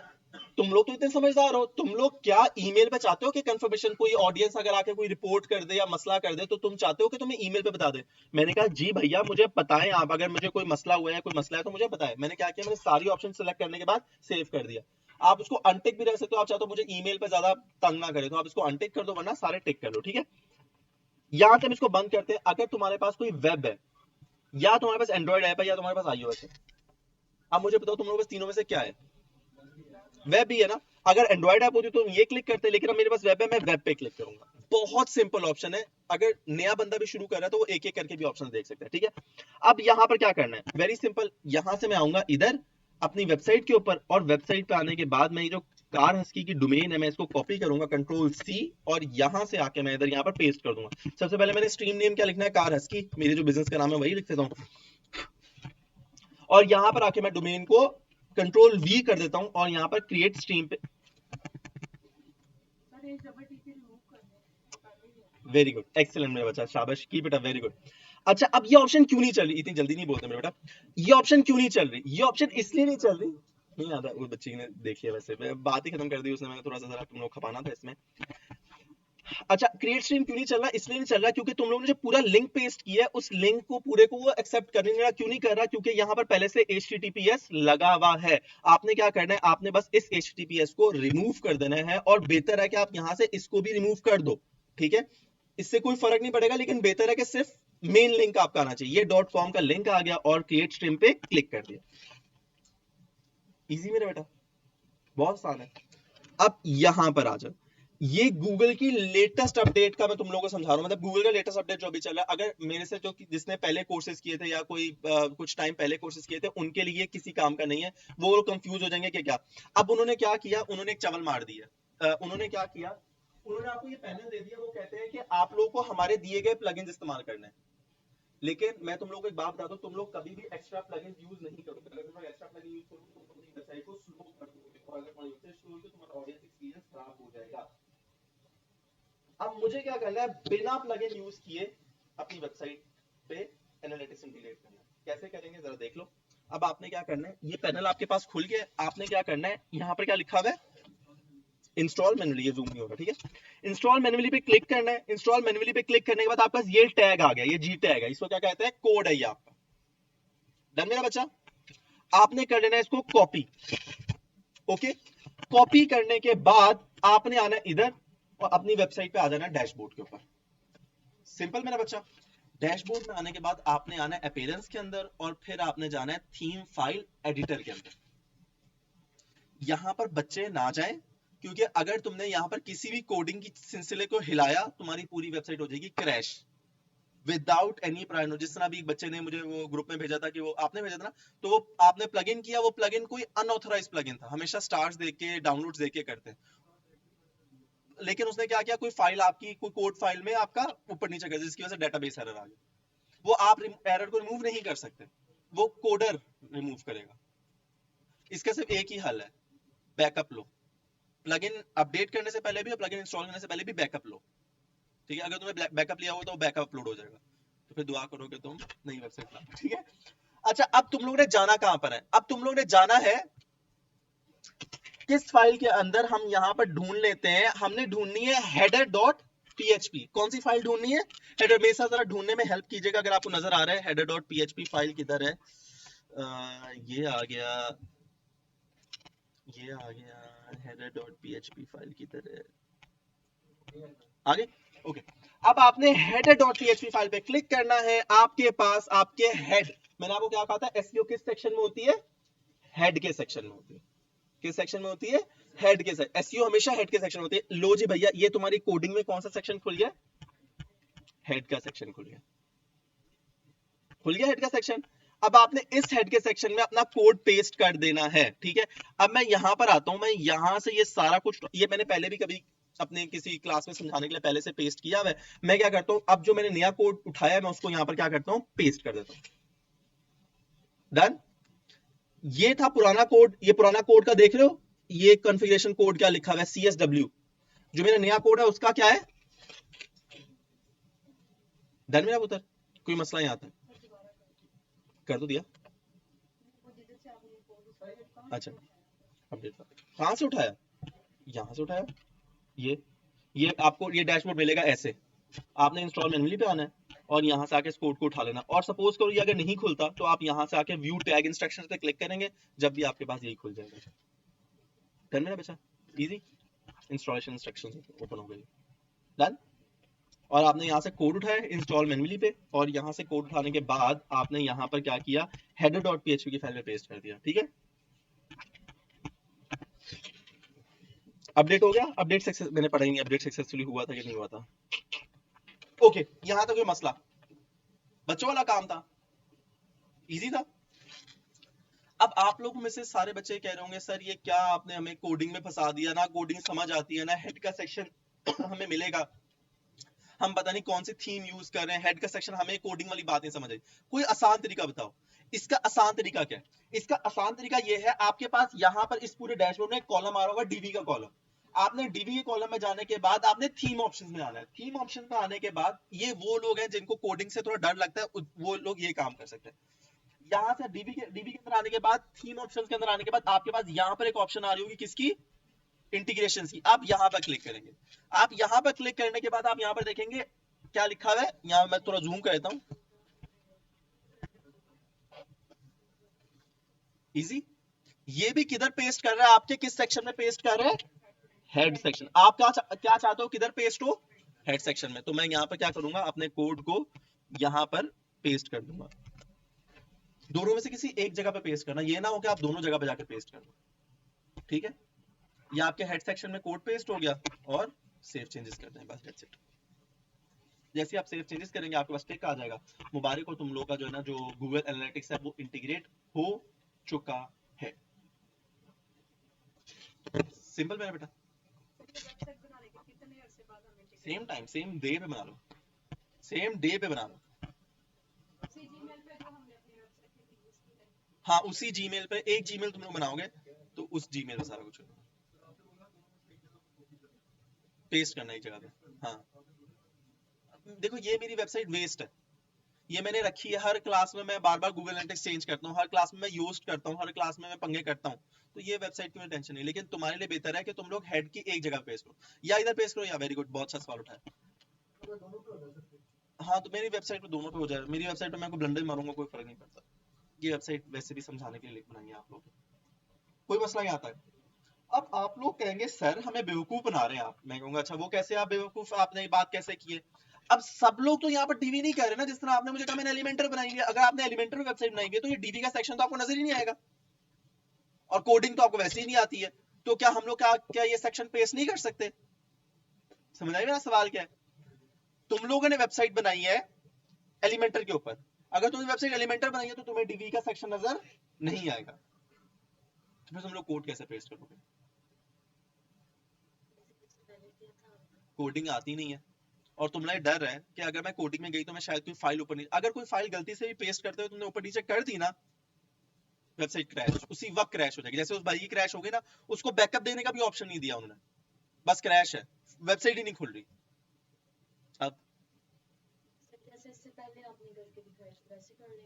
तुम लोग तो इतने समझदार हो, तुम लोग क्या ईमेल पे चाहते हो कि कंफर्मेशन, कोई ऑडियंस अगर आके कोई रिपोर्ट कर दे या मसला कर दे तो तुम चाहते हो कि तुम्हें ईमेल पे बता दे? मैंने कहा जी भैया मुझे बताएं आप, अगर मुझे कोई मसला हुआ है कोई मसला है तो मुझे बताएं। मैंने क्या किया, मैंने सारी ऑप्शन सेलेक्ट करने के बाद सेव कर दिया। आप उसको अनटिक भी रख सकते हो, आप चाहते हो मुझे ईमेल पे ज्यादा तंग ना करे तो आप इसको अनटिक कर दो, वरना सारे टिक कर लो, ठीक है। यहां से हम इसको बंद करते हैं। अगर तुम्हारे पास कोई वेब है, या तुम्हारे पास एंड्रॉइड ऐप है, या तुम्हारे पास iOS है, अब मुझे बताओ तुम लोगों के पास तीनों में से क्या है? वेब भी है ना। अगर एंड्रॉइड ऐप होती तो ये क्लिक करते, लेकिन अब मेरे पास वेब है, मैं वेब पे क्लिक करूंगा। बहुत सिंपल ऑप्शन है, अगर नया बंदा भी शुरू कर रहा है तो वो एक एक करके भी ऑप्शन देख सकता है, ठीक है। अब यहाँ पर क्या करना है, वेरी सिंपल, यहां से मैं आऊंगा इधर अपनी वेबसाइट के ऊपर, और वेबसाइट पे आने के बाद मैं ये जो कार हस्की की डोमेन है मैं इसको कॉपी करूंगा, कंट्रोल सी, और यहां से आके मैं इधर यहाँ पर पेस्ट कर दूंगा। सबसे पहले मैंने स्ट्रीम नेम क्या लिखना है, कार हस्की, मेरे जो बिजनेस का नाम है वही लिख देता हूँ, और यहां पर आके मैं डोमेन को कंट्रोल वी कर देता हूं और यहाँ पर क्रिएट स्ट्रीम पे, सर एक डबल टीपी रिमूव कर दें। वेरी गुड, एक्सीलेंट मेरा बच्चा, शाबाश, keep it up, very good. अच्छा, अब ये ऑप्शन क्यों नहीं चल रही, इतनी जल्दी नहीं बोलते मेरे बेटा, ये ऑप्शन क्यों नहीं चल रही, ये ऑप्शन इसलिए नहीं चल रही, नहीं आता, वो बच्ची ने देख लिया, वैसे बात ही खत्म कर दी उसने, मैंने थोड़ा सा जरा तुम लोग खपाना था इसमें। अच्छा, क्रिएट स्ट्रीम क्यों नहीं चल रहा, इसलिए नहीं चल रहा क्योंकि तुम लोगों ने जो पूरा लिंक पेस्ट किया है उस लिंक को पूरे को वो एक्सेप्ट करने नहीं रहा। क्यों नहीं कर रहा, क्योंकि यहाँ पर पहले से HTTPS लगा हुआ है। आपने क्या करना है, आपने बस इस HTTPS को रिमूव कर देना है, और बेहतर है कि आप यहाँ से इसको भी रिमूव कर दो, ठीक है, इससे कोई फर्क नहीं पड़ेगा, लेकिन बेहतर है कि सिर्फ मेन लिंक आपका आना चाहिए। ये .com का लिंक आ गया और क्रिएट स्ट्रीम पे क्लिक कर दिया, इजी मेरा बेटा, बहुत आसान है। अब यहां पर आ जाओ, ये गूगल की लेटेस्ट अपडेट का मैं तुम लोगों को समझा रहा हूं, मतलब गूगल का लेटेस्ट अपडेट जो अभी चल रहा है। अगर मेरे से जो जिसने पहले कोर्सेज किए थे या कोई कुछ टाइम पहले कोर्सेज किए थे, उनके लिए किसी काम का नहीं है, वो कंफ्यूज हो जाएंगे कि क्या। अब उन्होंने क्या किया, उन्होंने एक चवल मार दिया। उन्होंने क्या किया, उन्होंने आपको ये पैनल दे दिया, वो कहते हैं कि आप लोगों को हमारे दिए गए प्लगइन्स इस्तेमाल करने हैं। लेकिन मैं तुम लोगों को एक बात बता दूं, तुम लोग कभी भी एक्स्ट्रा प्लगइन यूज नहीं करोगे। अगर तुम लोग एक्स्ट्रा प्लगइन यूज करोगे तो अपनी वेबसाइट को स्लो कर दोगे, और अगर तुम्हारी वेबसाइट स्लो होगी तो तुम्हारा ऑडियंस एक्सपीरियंस खराब हो जाएगा। अब मुझे क्या करना है, बिना प्लगइन यूज किए अपनी वेबसाइट पे एनालिटिक्स इंटीग्रेट करना है। कैसे करेंगे जरा देख लो। अब आपने क्या करना है, ये पैनल आपके पास खुल गया, आपने क्या करना है, यहाँ पर क्या लिखा हुआ है, इंस्टॉल मैन्युअली, ये जूम नहीं होगा, ठीक है, इंस्टॉल मैन्युअली पे क्लिक करना है। इंस्टॉल मैन्युअली पे क्लिक करने के बाद आपके पास ये टैग आ गया, ये जी टैग है, इसको क्या कहते हैं, कोड है ये आपका। डन मेरा बच्चा, आपने कर लेना है इसको कॉपी। ओके, कॉपी करने के बाद आपने आना इधर और अपनी वेबसाइट पे आ जाना डैशबोर्ड के ऊपर। सिंपल मेरा बच्चा। डैशबोर्ड में आने के बाद आपने आना है अपीयरेंस के अंदर, और फिर आपने जाना है थीम फाइल एडिटर के अंदर। यहां पर बच्चे ना जाएं, क्योंकि अगर तुमने यहां पर किसी भी कोडिंग की सिलसिले को हिलाया, तुम्हारी पूरी वेबसाइट हो जाएगी crash without any prior notice. जिस तरह भी एक बच्चे ने मुझे वो ग्रुप में भेजा था, कि वो आपने भेजा था ना, तो वो आपने प्लगइन किया, वो प्लगइन कोई अनऑथराइज प्लगइन था, हमेशा स्टार्स देख के डाउनलोड्स देख के करते हैं। लेकिन उसने क्या किया, कोई फाइल आपकी, कोई कोड फाइल में आपका ऊपर नीचे कर दिया, जिसकी वजह से डेटाबेस एरर आ गया। वो आप एरर को रिमूव नहीं कर सकते, वो कोडर रिमूव करेगा। इसका सिर्फ एक ही हल है, बैकअप लो। प्लगइन अपडेट करने से पहले भी और प्लगइन इंस्टॉल करने से पहले भी बैकअप लो, ठीक है। अगर तुमने बैकअप लिया हो तो बैकअप अपलोड हो जाएगा, तो फिर दुआ करोगे तुम नई वेबसाइट ला, ठीक है। अच्छा, अब तुम लोगों ने जाना कहां पर है, अब तुम लोगों ने जाना है किस फाइल के अंदर, हम यहां पर ढूंढ लेते हैं, हमने ढूंढनी है header.php। कौन सी फाइल ढूंढनी है, हेडर। मेरे साथ जरा ढूंढने में हेल्प कीजिएगा अगर आपको नजर आ रहा है। header.php फाइल किधर है, ये आ गया, ये आ गया, header.php फाइल किधर है, आगे, ओके। अब आपने header.php फाइल पे क्लिक करना है। आपके पास आपके हेड, मैंने आपको क्या कहा था, एसईओ किस सेक्शन में होती है, हेड के सेक्शन में होती है। किस सेक्शन में होती है, हेड के सेक्शन। एसईओ हमेशा हेड के सेक्शन में होती है। लो जी भैया, ये तुम्हारी कोडिंग में कौन सा सेक्शन खुल गया, हेड का सेक्शन खुल गया, खुल गया हेड का सेक्शन। अब आपने इस हेड के सेक्शन में अपना कोड पेस्ट कर देना है, ठीक है। अब मैं यहां पर आता हूं, मैं यहां से ये सारा कुछ, ये मैंने पहले भी कभी अपने किसी क्लास में समझाने के लिए पहले से पेस्ट किया हुआ है। मैं क्या करता हूं, अब जो मैंने नया कोड उठाया है, मैं उसको यहां पर क्या करता हूं, पेस्ट कर देता हूं। डन। ये था पुराना कोड, ये पुराना कोड का देख रहे हो, ये कॉन्फ़िगरेशन कोड क्या लिखा हुआ है, CSW। जो मेरा नया कोड है उसका क्या है, डन मेरा पुत्र, कोई मसला यहाँ था, कर तो दिया। अच्छा, अपडेट कहां से उठाया, यहां से उठाया। ये आपको ये डैशबोर्ड मिलेगा ऐसे, आपने इंस्टॉल मैन्युअली पे आना है और यहां से आके इस कोड को उठा लेना। और सपोज करो ये अगर नहीं खुलता, तो आप यहां से आके व्यू टैग इंस्ट्रक्शंस पे क्लिक करेंगे, जब भी आपके पास यही खुल जाएगा। डन मेरा बच्चा, इजी, इंस्टॉलेशन इंस्ट्रक्शंस ओपन हो गई, डन। और आपने यहाँ से कोड उठाया इंस्टॉल मैन्युअली पे, और यहाँ से कोड उठाने के बाद आपने यहाँ पर क्या किया, header.php की फाइल में पेस्ट कर दिया, ठीक है। अपडेट हो गया, अपडेट सक्सेस, मैंने पढ़ा ही नहीं अपडेट सक्सेसफुली हुआ था कि नहीं हुआ था। ओके, यहाँ तक कोई मसला, बच्चों वाला काम था, इजी था। अब आप लोगों में से सारे बच्चे कह रहे होंगे, सर ये क्या आपने हमें कोडिंग में फंसा दिया, ना कोडिंग समझ आती है, ना हेड का सेक्शन हमें मिलेगा, हम पता नहीं कौन सी थीम यूज कर रहे हैं, हेड का सेक्शन, हमें कोडिंग वाली बात नहीं समझ आई। कोई आसान तरीका बताओ। इसका आसान तरीका क्या है? इसका आसान तरीका ये है, आपके पास यहाँ पर इस पूरे डैशबोर्ड में एक कॉलम आ रहा होगा डीवी का कॉलम। आपने डीवी के कॉलम में जाने के बाद आपने थीम ऑप्शंस में आना है। थीम ऑप्शन में आने के बाद ये वो लोग हैं जिनको कोडिंग से थोड़ा डर लगता है, वो लोग ये काम कर सकते हैं। यहाँ से डीबी के अंदर आने के बाद, थीम ऑप्शंस के अंदर आने के बाद आपके पास यहाँ पर एक ऑप्शन आ रही होगी किसकी, इंटीग्रेशन की। आप यहाँ पर क्लिक करेंगे। आप यहाँ पर क्लिक करने के बाद आप यहाँ पर देखेंगे क्या लिखा हुआ है, यहाँ मैं थोड़ा जूम कर देता हूँ। इजी। ये भी किधर पेस्ट कर रहा है, आपके किस सेक्शन में पेस्ट कर रहा है, हेड सेक्शन। आप क्या चाहते हो किधर पेस्ट हो, हेड सेक्शन में। तो मैं यहाँ पर क्या करूंगा, अपने कोड को यहाँ पर पेस्ट कर दूंगा। दोनों में से किसी एक जगह पे पेस्ट करना, ये ना हो कि आप दोनों जगह पे जाकर पेस्ट कर दो। ठीक है, ये आपके हेड सेक्शन में कोड पेस्ट हो गया और सेव चेंजेस करते हैं, बस दैट्स इट। जैसे आप सेव चेंजेस करेंगे आपके पास टिक आ जाएगा। मुबारक हो तुम लोग का जो है ना, जो गूगल एनालिटिक्स है वो इंटीग्रेट हो चुका है। सिंपल मेरा बेटा। सेम टाइम सेम डे पे बना लो, सेम डे पे बना लो। हाँ उसी जीमेल पे, एक जीमेल तुम लोग बनाओगे तो उस जीमेल पे सारा कुछ पेस्ट करना एक जगह पे। हाँ देखो ये मेरी वेबसाइट वेस्ट है, ये मैंने रखी है। हर क्लास में मैं बार बार गूगल एनालिटिक्स चेंज करता हूँ, हर क्लास में मैं यूज करता हूँ, हर क्लास में मैं पंगे करता हूँ। तो ये वेबसाइट की मुझे टेंशन नहीं, लेकिन तुम्हारे लिए बेहतर है कि तुम लोग हेड की एक जगह पेस्ट करो या इधर पेस्ट करो, या वेरी गुड, बहुत अच्छा सवाल उठाया। हाँ तो मेरी वेबसाइट पे दोनों पे हो जाए, मेरी वेबसाइट पे मैं कोई ब्लंडर मारूंगा कोई फर्क नहीं पड़ता। ये वेबसाइट वैसे भी समझाने के लिए बनाई है आप लोग, कोई मसला नहीं आता है। अब आप लोग कहेंगे सर हमें बेवकूफ बना रहे हैं आप। मैं कहूंगा अच्छा वो कैसे आप बेवकूफ, आपने ये बात कैसे की है। अब सब लोग तो यहाँ पर डीवी नहीं कर रहे ना, जिस तरह आपने मुझे कहा मैंने एलिमेंटर बनाई है। अगर आपने एलिमेंटर वेबसाइट बनाई है तो ये डीवी का सेक्शन तो आपको नजर ही नहीं आएगा, और कोडिंग तो आपको वैसे ही नहीं आती है। तो क्या हम लोग क्या ये सेक्शन पेस्ट नहीं कर सकते? समझ आई मेरा सवाल क्या है? तुम लोगों ने वेबसाइट बनाई है एलिमेंटर के ऊपर, अगर तुमने वेबसाइट एलिमेंटर बनाई है तो तुम्हें डीवी का सेक्शन नजर नहीं आएगा, तो फिर तुम लोग कोड कैसे पेस्ट करोगे? कोडिंग आती नहीं है, और तुम्हें डर है कि अगर मैं कोडिंग में गई तो मैं शायद कोई फाइल ऊपर नीचे, अगर कोई फाइल गलती से भी पेस्ट करते हुए तुमने ऊपर नीचे कर दी ना, वेबसाइट क्रैश, उसी वक्त क्रैश हो जाएगी। जैसे उस भाई की क्रैश हो गई ना, उसको बैकअप देने का भी ऑप्शन नहीं दिया उन्होंने, बस क्रैश है, वेबसाइट ही नहीं खुल रही। अब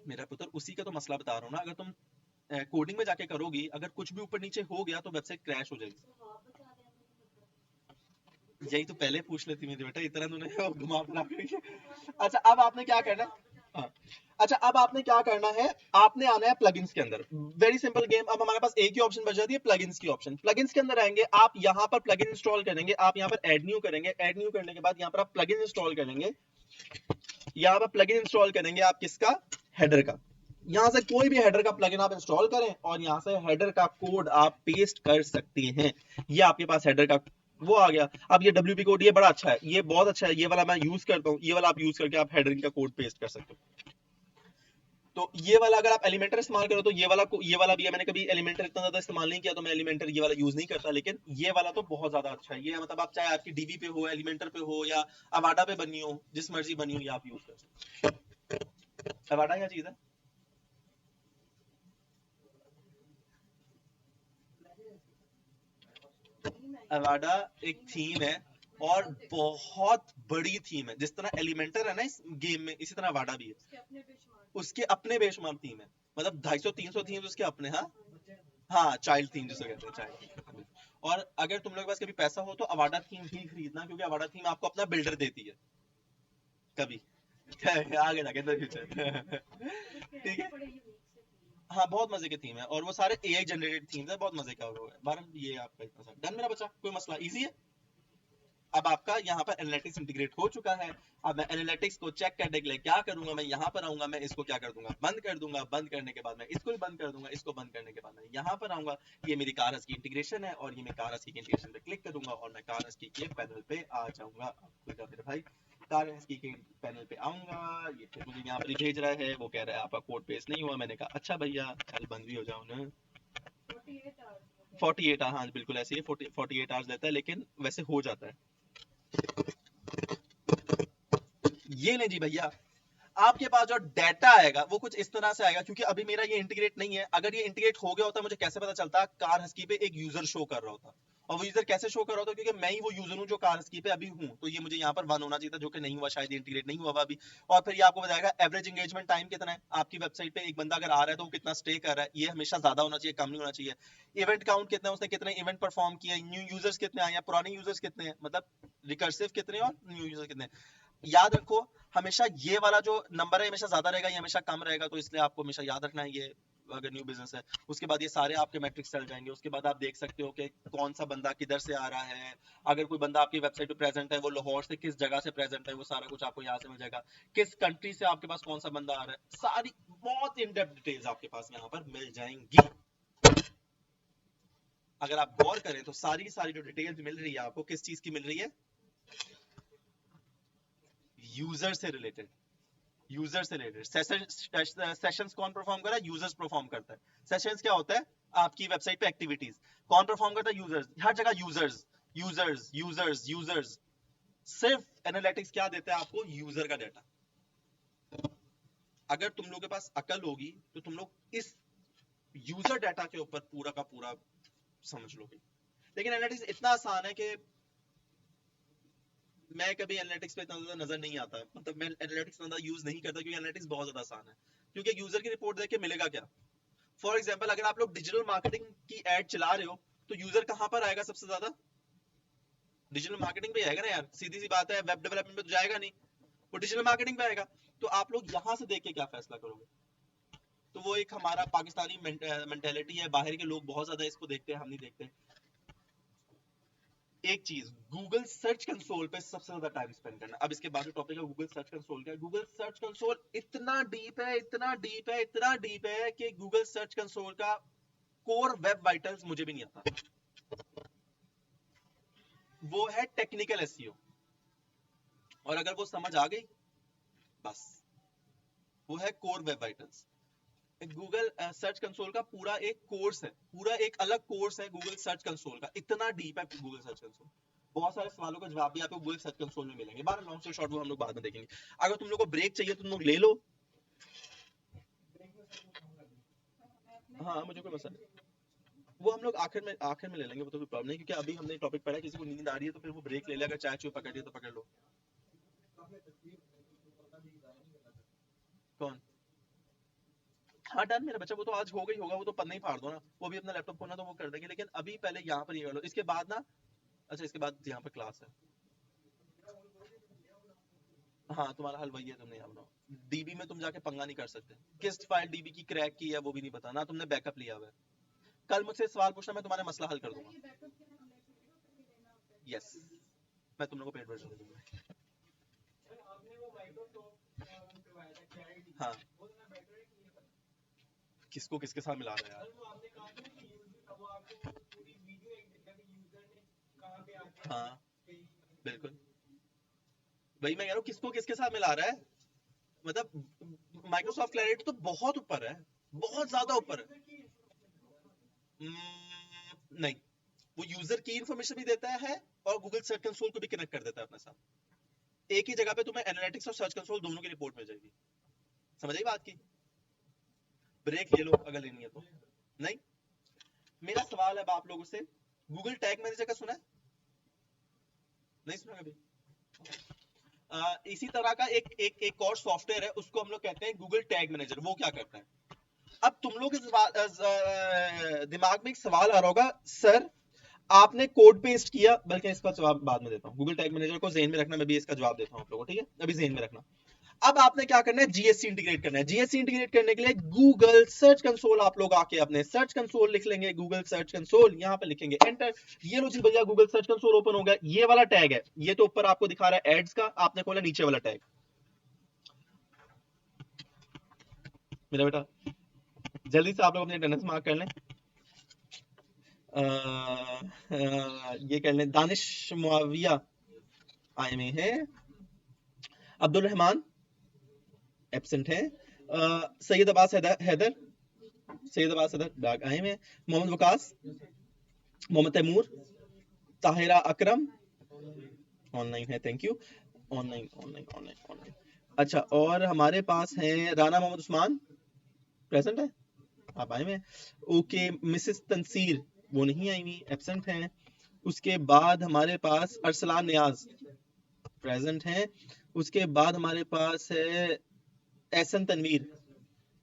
मेरा पुत्र उसी का तो मसला बता रहा हूँ ना, अगर तुम कोडिंग में जाके करोगी, अगर कुछ भी ऊपर नीचे हो गया तो वेबसाइट क्रैश हो जाएगी। यही तो पहले पूछ लेती मेरी बेटा, इतना तूने घुमा फिरा करके। अच्छा अब आपने क्या करना है, हाँ अच्छा अब आपने क्या करना है, आपने आना है प्लगइन्स के अंदर। Very simple game. अब हमारे पास एक ही ऑप्शन बच जाती है, प्लगइन्स की ऑप्शन। प्लगइन्स के अंदर आएंगे, आप यहाँ पर प्लगइन इंस्टॉल करेंगे, आप यहाँ पर ऐड न्यू करेंगे, ऐड न्यू करने के बाद यहाँ पर आप प्लगइन इंस्टॉल करेंगे। यहाँ पर प्लगइन इंस्टॉल करेंगे आप किसका, हेडर का। यहाँ से कोई भी हेडर का प्लगइन आप इंस्टॉल करें और यहाँ से हेडर का कोड आप पेस्ट कर सकते हैं। ये आपके पास हेडर का वो आ गया। अब ये WP कोड, ये बड़ा अच्छा है, ये बहुत अच्छा है, ये वाला मैं यूज करता हूँ, ये वाला आप यूज करके आप हेडर का कोड पेस्ट कर सकते हो। तो ये वाला अगर आप एलिमेंटर इस्तेमाल करो तो ये वाला भी है। मैंने कभी एलिमेंटर इतना ज्यादा इस्तेमाल नहीं किया तो मैं एलिमेंटर ये वाला यूज नहीं करता, लेकिन ये वाला तो बहुत ज्यादा अच्छा है। ये मतलब आप चाहे आपकी डीबी पे हो, एलिमेंटर पे हो, या अवाडा पे बनी हो, जिस मर्जी बनी हो, ये आप यूज कर सकते हो। अवाडा क्या चीज है? अवाडा एक थीम है, और बहुत बड़ी थीम है। जिस तरह एलिमेंटर है ना इस गेम में, इसी तरह अवाडा भी है, उसके अपने बेशुमार थीम है। मतलब 250-300 थीम उसके अपने। हाँ हाँ चाइल्ड थीम जिसे कहते हैं, चाइल्ड। और अगर तुम लोग के पास कभी पैसा हो तो अवाडा थीम ही खरीदना, क्योंकि अवाडा थीम आपको अपना बिल्डर देती है कभी आगे जाके इन फ्यूचर। ठीक है, हाँ बहुत मजे की थीम है, और वो सारे AI जनरेटेड थीम्स है, बहुत मजे का वो है। बारह ये आपका इतना सा डन मेरा बच्चा, कोई मसला, इजी है। अब आपका यहाँ पर एनालिटिक्स इंटीग्रेट हो चुका है। अब मैं एनालिटिक्स को चेक करने के लिए क्या करूंगा, मैं यहाँ पर आऊंगा, मैं इसको क्या कर दूंगा, बंद कर दूंगा। बंद करने के बाद मैं इसको भी बंद कर दूंगा, इसको बंद करने के बाद मैं यहाँ पर आऊंगा। ये मेरी कारस की इंटीग्रेशन है, और ये मैं कारस की इंटीग्रेशन पे क्लिक करूंगा और मैं कारस की के पैनल पे आ जाऊंगा। मेरे भाई कारस की के पैनल पे आऊंगा, ये फिर मुझे यहाँ पर भेज रहा है, वो कह रहा है आपका कोड पेस्ट नहीं हुआ। मैंने कहा अच्छा भैया कल बंद भी हो जाओ ना। 48 हाँ बिल्कुल ऐसे ही 48 आवर्स लेता है, लेकिन वैसे हो जाता है। ये नहीं जी भैया, आपके पास जो डाटा आएगा वो कुछ इस तरह से आएगा, क्योंकि अभी मेरा ये इंटीग्रेट नहीं है। अगर ये इंटीग्रेट हो गया होता मुझे कैसे पता चलता कार हस्की पे एक यूजर शो कर रहा होता, और वो यूजर कैसे शो कर रहा होता, क्योंकि मैं ही वो यूजर हूँ जो कार हस्की पे अभी हूँ, तो ये मुझे यहाँ पर 1 होना चाहिए था, जो कि नहीं हुआ, शायद इंटीग्रेट नहीं हुआ अभी। और फिर ये आपको बताएगा एवरेज एंगेजमेंट टाइम कितना है आपकी वेबसाइट पे, एक बंदा अगर आ रहा है तो वो कितना स्टे कर रहा है, ये हमेशा ज्यादा होना चाहिए, कम नहीं होना चाहिए। इवेंट काउंट कितना है, उसने कितने इवेंट परफॉर्म किए, न्यू यूजर्स कितने आए हैं, पुराने यूजर्स कितने हैं, मतलब रिकर्सिव कितने और न्यू यूजर्स कितने। याद रखो हमेशा ये वाला जो नंबर है हमेशा ज्यादा रहेगा, ये हमेशा कम रहेगा, तो इसलिए आपको हमेशा याद रखना है ये अगर न्यू बिजनेस है। उसके बाद ये सारे आपके मैट्रिक्स चल जाएंगे। उसके बाद आप देख सकते हो कि कौन सा बंदा किधर से आ रहा है, अगर कोई बंदा आपकी वेबसाइट पे प्रेजेंट है वो लाहौर से किस जगह से प्रेजेंट है, वो सारा कुछ आपको यहाँ से मिल जाएगा। किस कंट्री से आपके पास कौन सा बंदा आ रहा है, सारी बहुत इन डेप्थ डिटेल्स आपके पास यहाँ पर मिल जाएंगी। अगर आप गौर करें तो सारी सारी जो डिटेल्स मिल रही है आपको किस चीज की मिल रही है, यूजर से रिलेटेड। यूजर से रिलेटेड सेशंस कौन परफॉर्म कर रहा है, यूजर्स परफॉर्म करता है। सेशंस क्या होता है, आपकी वेबसाइट पे एक्टिविटीज कौन परफॉर्म करता है, यूजर्स। हर जगह यूजर्स यूजर्स यूजर्स यूजर्स। सिर्फ एनालिटिक्स क्या देता है आपको, यूजर का डाटा। अगर तुम लोग के पास अकल होगी तो तुम लोग इस यूजर डाटा के ऊपर पूरा का पूरा समझ लोगे। लेकिन एनालिटिक्स इतना आसान है कि मैं कभी एनालिटिक्स पे इतना ज्यादा नजर नहीं आता, मतलब मैं एनालिटिक्स ज्यादा यूज नहीं करता, क्योंकि एनालिटिक्स बहुत ज्यादा आसान है। क्योंकि एक यूजर की रिपोर्ट देख के मिलेगा क्या। फॉर एग्जांपल अगर आप लोग डिजिटल मार्केटिंग की एड चला रहे हो तो यूजर कहां पर आएगा सबसे ज्यादा, डिजिटल मार्केटिंग पे आएगा ना यार, सीधी सी बात है। वेब डेवलपमेंट पे तो जाएगा नहीं, वो डिजिटल मार्केटिंग पे आएगा। तो आप लोग यहां से देख के क्या फैसला करोगे। तो वो एक हमारा पाकिस्तानी मेंटेलिटी है, बाहर के लोग बहुत ज्यादा इसको देखते हैं, हम नहीं देखते। एक चीज, गूगल सर्च कंसोल पे सबसे ज्यादा टाइम स्पेंड करना। अब इसके बाद जो टॉपिक है गूगल सर्च कंसोल का, गूगल सर्च कंसोल इतना डीप है, इतना डीप है, इतना डीप है कि गूगल सर्च कंसोल का कोर वेब वाइटल्स मुझे भी नहीं आता। वो है टेक्निकल एसईओ, और अगर वो समझ आ गई बस, वो है core web vitals. Google search console का पूरा एक कोर्स है, पूरा एक अलग कोर्स है गूगल सर्च कंसोल का, इतना डीप है गूगल सर्च कंसोल। बहुत सारे सवालों का जवाब भी आपको गूगल सर्च कंसोल में मिलेंगे। बार लॉन्ग स्टोरी शॉर्ट वो हम लोग बाद में देखेंगे। अगर तुम लोग को ब्रेक चाहिए तो तुम लोग ले लो। हाँ मुझे कोई मसला नहीं, वो हम लोग आखिर में ले लेंगे, वो तो कोई प्रॉब्लम नहीं, क्योंकि अभी हमने टॉपिक पढ़ा है, किसी को नींद आ रही है तो फिर वो ब्रेक ले ले, अगर चाय चुप पकड़ लिया तो पकड़ लो। कौन, हाँ डन मेरा बच्चा, वो तो आज हो गई होगा, वो तो पन्ना ही फाड़ दो ना, वो भी अपना लैपटॉप खोलना तो वो कर देंगे, लेकिन अभी पहले यहाँ पर ये कर लो, इसके बाद ना, अच्छा इसके बाद यहाँ पर क्लास है। हाँ तुम्हारा हल वही है, तुमने यहाँ बनाओ। डीबी में तुम जाके पंगा नहीं कर सकते, किस फाइल डीबी की क्रैक की है वो भी नहीं पता ना, तुमने बैकअप लिया हुआ है। कल मुझसे सवाल पूछना, मैं तुम्हारा मसला हल कर दूंगा। यस, मैं तुम लोगों को पेड वर्जन दे दूंगा। हाँ किसको किसके साथ मिला रहा है यार। हाँ बिल्कुल, वही मैं कह रहा हूँ, किसको किसके साथ मिला रहा है, मतलब माइक्रोसॉफ्ट क्लैरिटी तो बहुत ऊपर है, बहुत ज्यादा ऊपर है। नहीं, वो यूजर की इंफॉर्मेशन भी देता है और गूगल सर्च कंसोल को भी कनेक्ट कर देता है अपने साथ। एक ही जगह पे तुम्हें एनालिटिक्स और सर्च कंसोल दोनों की रिपोर्ट मिल जाएगी। समझ आई बात की। ब्रेक ले लो अगर लेनी है तो। नहीं, मेरा सवाल है अब आप लोगों से, गूगल टैग मैनेजर का सुना है, नहीं सुना कभी। इसी तरह का एक और सॉफ्टवेयर है, उसको हम लोग कहते हैं गूगल टैग मैनेजर। वो क्या करता है, अब तुम लोग दिमाग में एक सवाल आ रहा होगा, सर आपने कोड पेस्ट किया, बल्कि इसका जवाब बाद में देता हूँ। गूगल टैग मैनेजर को ज़हन में रखना, मैं भी इसका जवाब देता हूँ आप लोगों को, ठीक है, अभी ज़हन में रखना। अब आपने क्या करना है, जीएससी इंटीग्रेट करना है। जीएससी इंटीग्रेट करने के लिए गूगल सर्च कंसोल आप लोग आके अपने सर्च कंसोल लिख लेंगे, गूगल सर्च कंसोल, यहाँ पे लिखेंगे एंटर। ये लो जी भैया, गूगल सर्च कंसोल ओपन हो गया। ये वाला टैग है, ये तो ऊपर आपको दिखा रहा है एड्स का, आपने खोला नीचे वाला टैग। मेरा बेटा जल्दी से आप लोग अपने अटेंडेंस मार्क कर लें। ये कर लें, दानिश मुआविया आए में है, अब्दुल रहमान एब्सेंट है, सैयद अब्बास हैदर बैग आए में, मोहम्मद वकास, मोहम्मद तैमूर, ताहिरा अकरम ऑनलाइन है, thank you. Online online online online अच्छा, और हमारे पास हैं राना मोहम्मद उस्मान, प्रेजेंट है, आप आए हुए हैं। ओके, मिसेस तंसीर वो नहीं आई हुई, एब्सेंट हैं। उसके बाद हमारे पास अरसलान नियाज प्रेजेंट हैं। उसके बाद हमारे पास है एहसन तनवीर,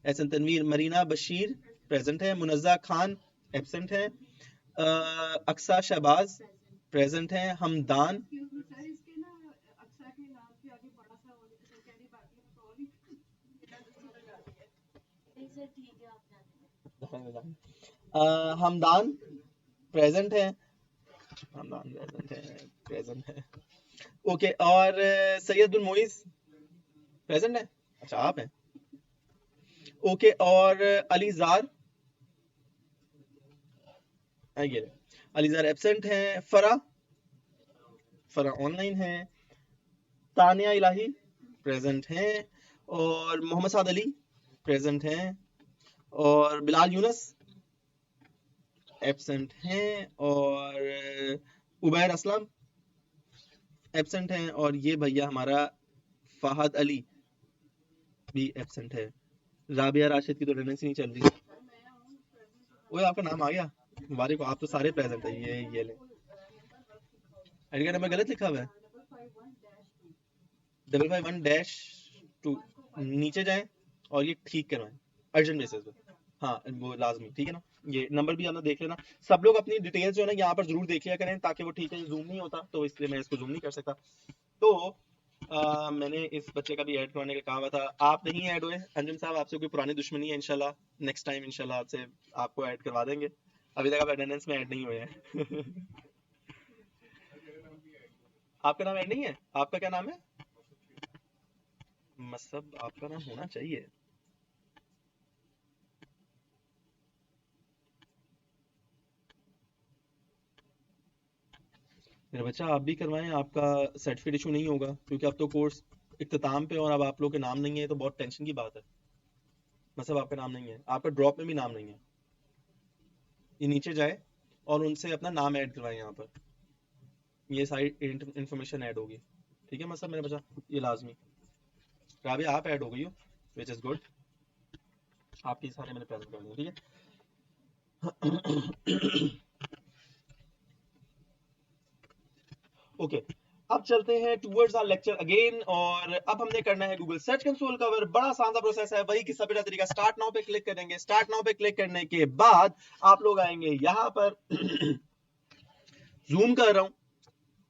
एहसन तनवीर। मरीना बशीर प्रेजेंट है। मुनज़्ज़ा खान एब्सेंट है। अक्सा शहबाज प्रेजेंट हैं। हमदान सर इसके ना अक्सा के नाम के आगे बड़ा सा वो कह रही बाकी है तो और भी हमदान प्रेजेंट है, हमदान प्रेजेंट है। ओके, और सैयदुल मोइज प्रेजेंट है, अच्छा आप हैं। ओके, और अलीजार, ये अलीजार एब्सेंट हैं। फरा ऑनलाइन है। तानिया इलाही प्रेजेंट हैं। और मोहम्मद साद अली प्रेजेंट हैं। और बिलाल यूनस एब्सेंट हैं। और उबैर असलम एब्सेंट हैं। और ये भैया हमारा फहद अली भी एब्सेंट है। राबिया राशिद की तो अटेंडेंस ही नहीं चल रही। ओए आपका नाम आ गया, मुबारक हो, आप तो सारे प्रेजेंट है। ये ले, आईडी कार्ड नंबर गलत लिखा हुआ है, 551-2, नीचे जाएं और ये ठीक करवाएं अर्जेंट बेसिस पे। हाँ वो लाजमी, ठीक है ना। ये नंबर भी आपने देख लेना। सब लोग अपनी डिटेल्स जो है ना यहाँ पर जरूर देख लिया करें, ताकि वो ठीक है, जूम नहीं होता तो इसलिए मैं इसको जूम नहीं कर सकता। तो मैंने इस बच्चे का भी ऐड करवाने का कहा हुआ था, आप नहीं ऐड हुए। अंजुम साहब आपसे कोई पुरानी दुश्मनी है, इंशाल्लाह नेक्स्ट टाइम इंशाल्लाह आपसे आपको ऐड करवा देंगे। अभी तक आप अटेंडेंस में ऐड नहीं हुए हैं। आपका नाम ऐड नहीं है, आपका क्या नाम है? मसब आपका नाम होना चाहिए। मेरा बच्चा आप भी करवाएं, आपका सर्टिफिकेट इशू नहीं होगा, क्योंकि अब तो कोर्स इख्तिताम पे और अब आप लोग के नाम नहीं है तो बहुत टेंशन की बात है। मतलब आपका नाम नहीं है, आपका ड्रॉप में भी नाम नहीं है। ये नीचे जाए और उनसे अपना नाम ऐड करवाएं यहाँ पर, ये सारी इंफॉर्मेशन ऐड होगी। ठीक है मतलब मेरा बच्चा, ये लाजमी। राबिया आप ऐड हो गई हो, विच इज़ गुड। आपके सारे मैंने प्रेजेंट कर दिए, ठीक है। ओके, अब चलते हैं टूवर्ड्स आवर लेक्चर अगेन। और अब हमने करना है गूगल सर्च कंसोल कवर। बड़ा आसान सा प्रोसेस है, वही किस्सा पेरा तरीका। स्टार्ट नाउ पे क्लिक करेंगे। स्टार्ट नाउ पे क्लिक करने के बाद आप लोग आएंगे यहाँ पर। जूम कर रहा हूं,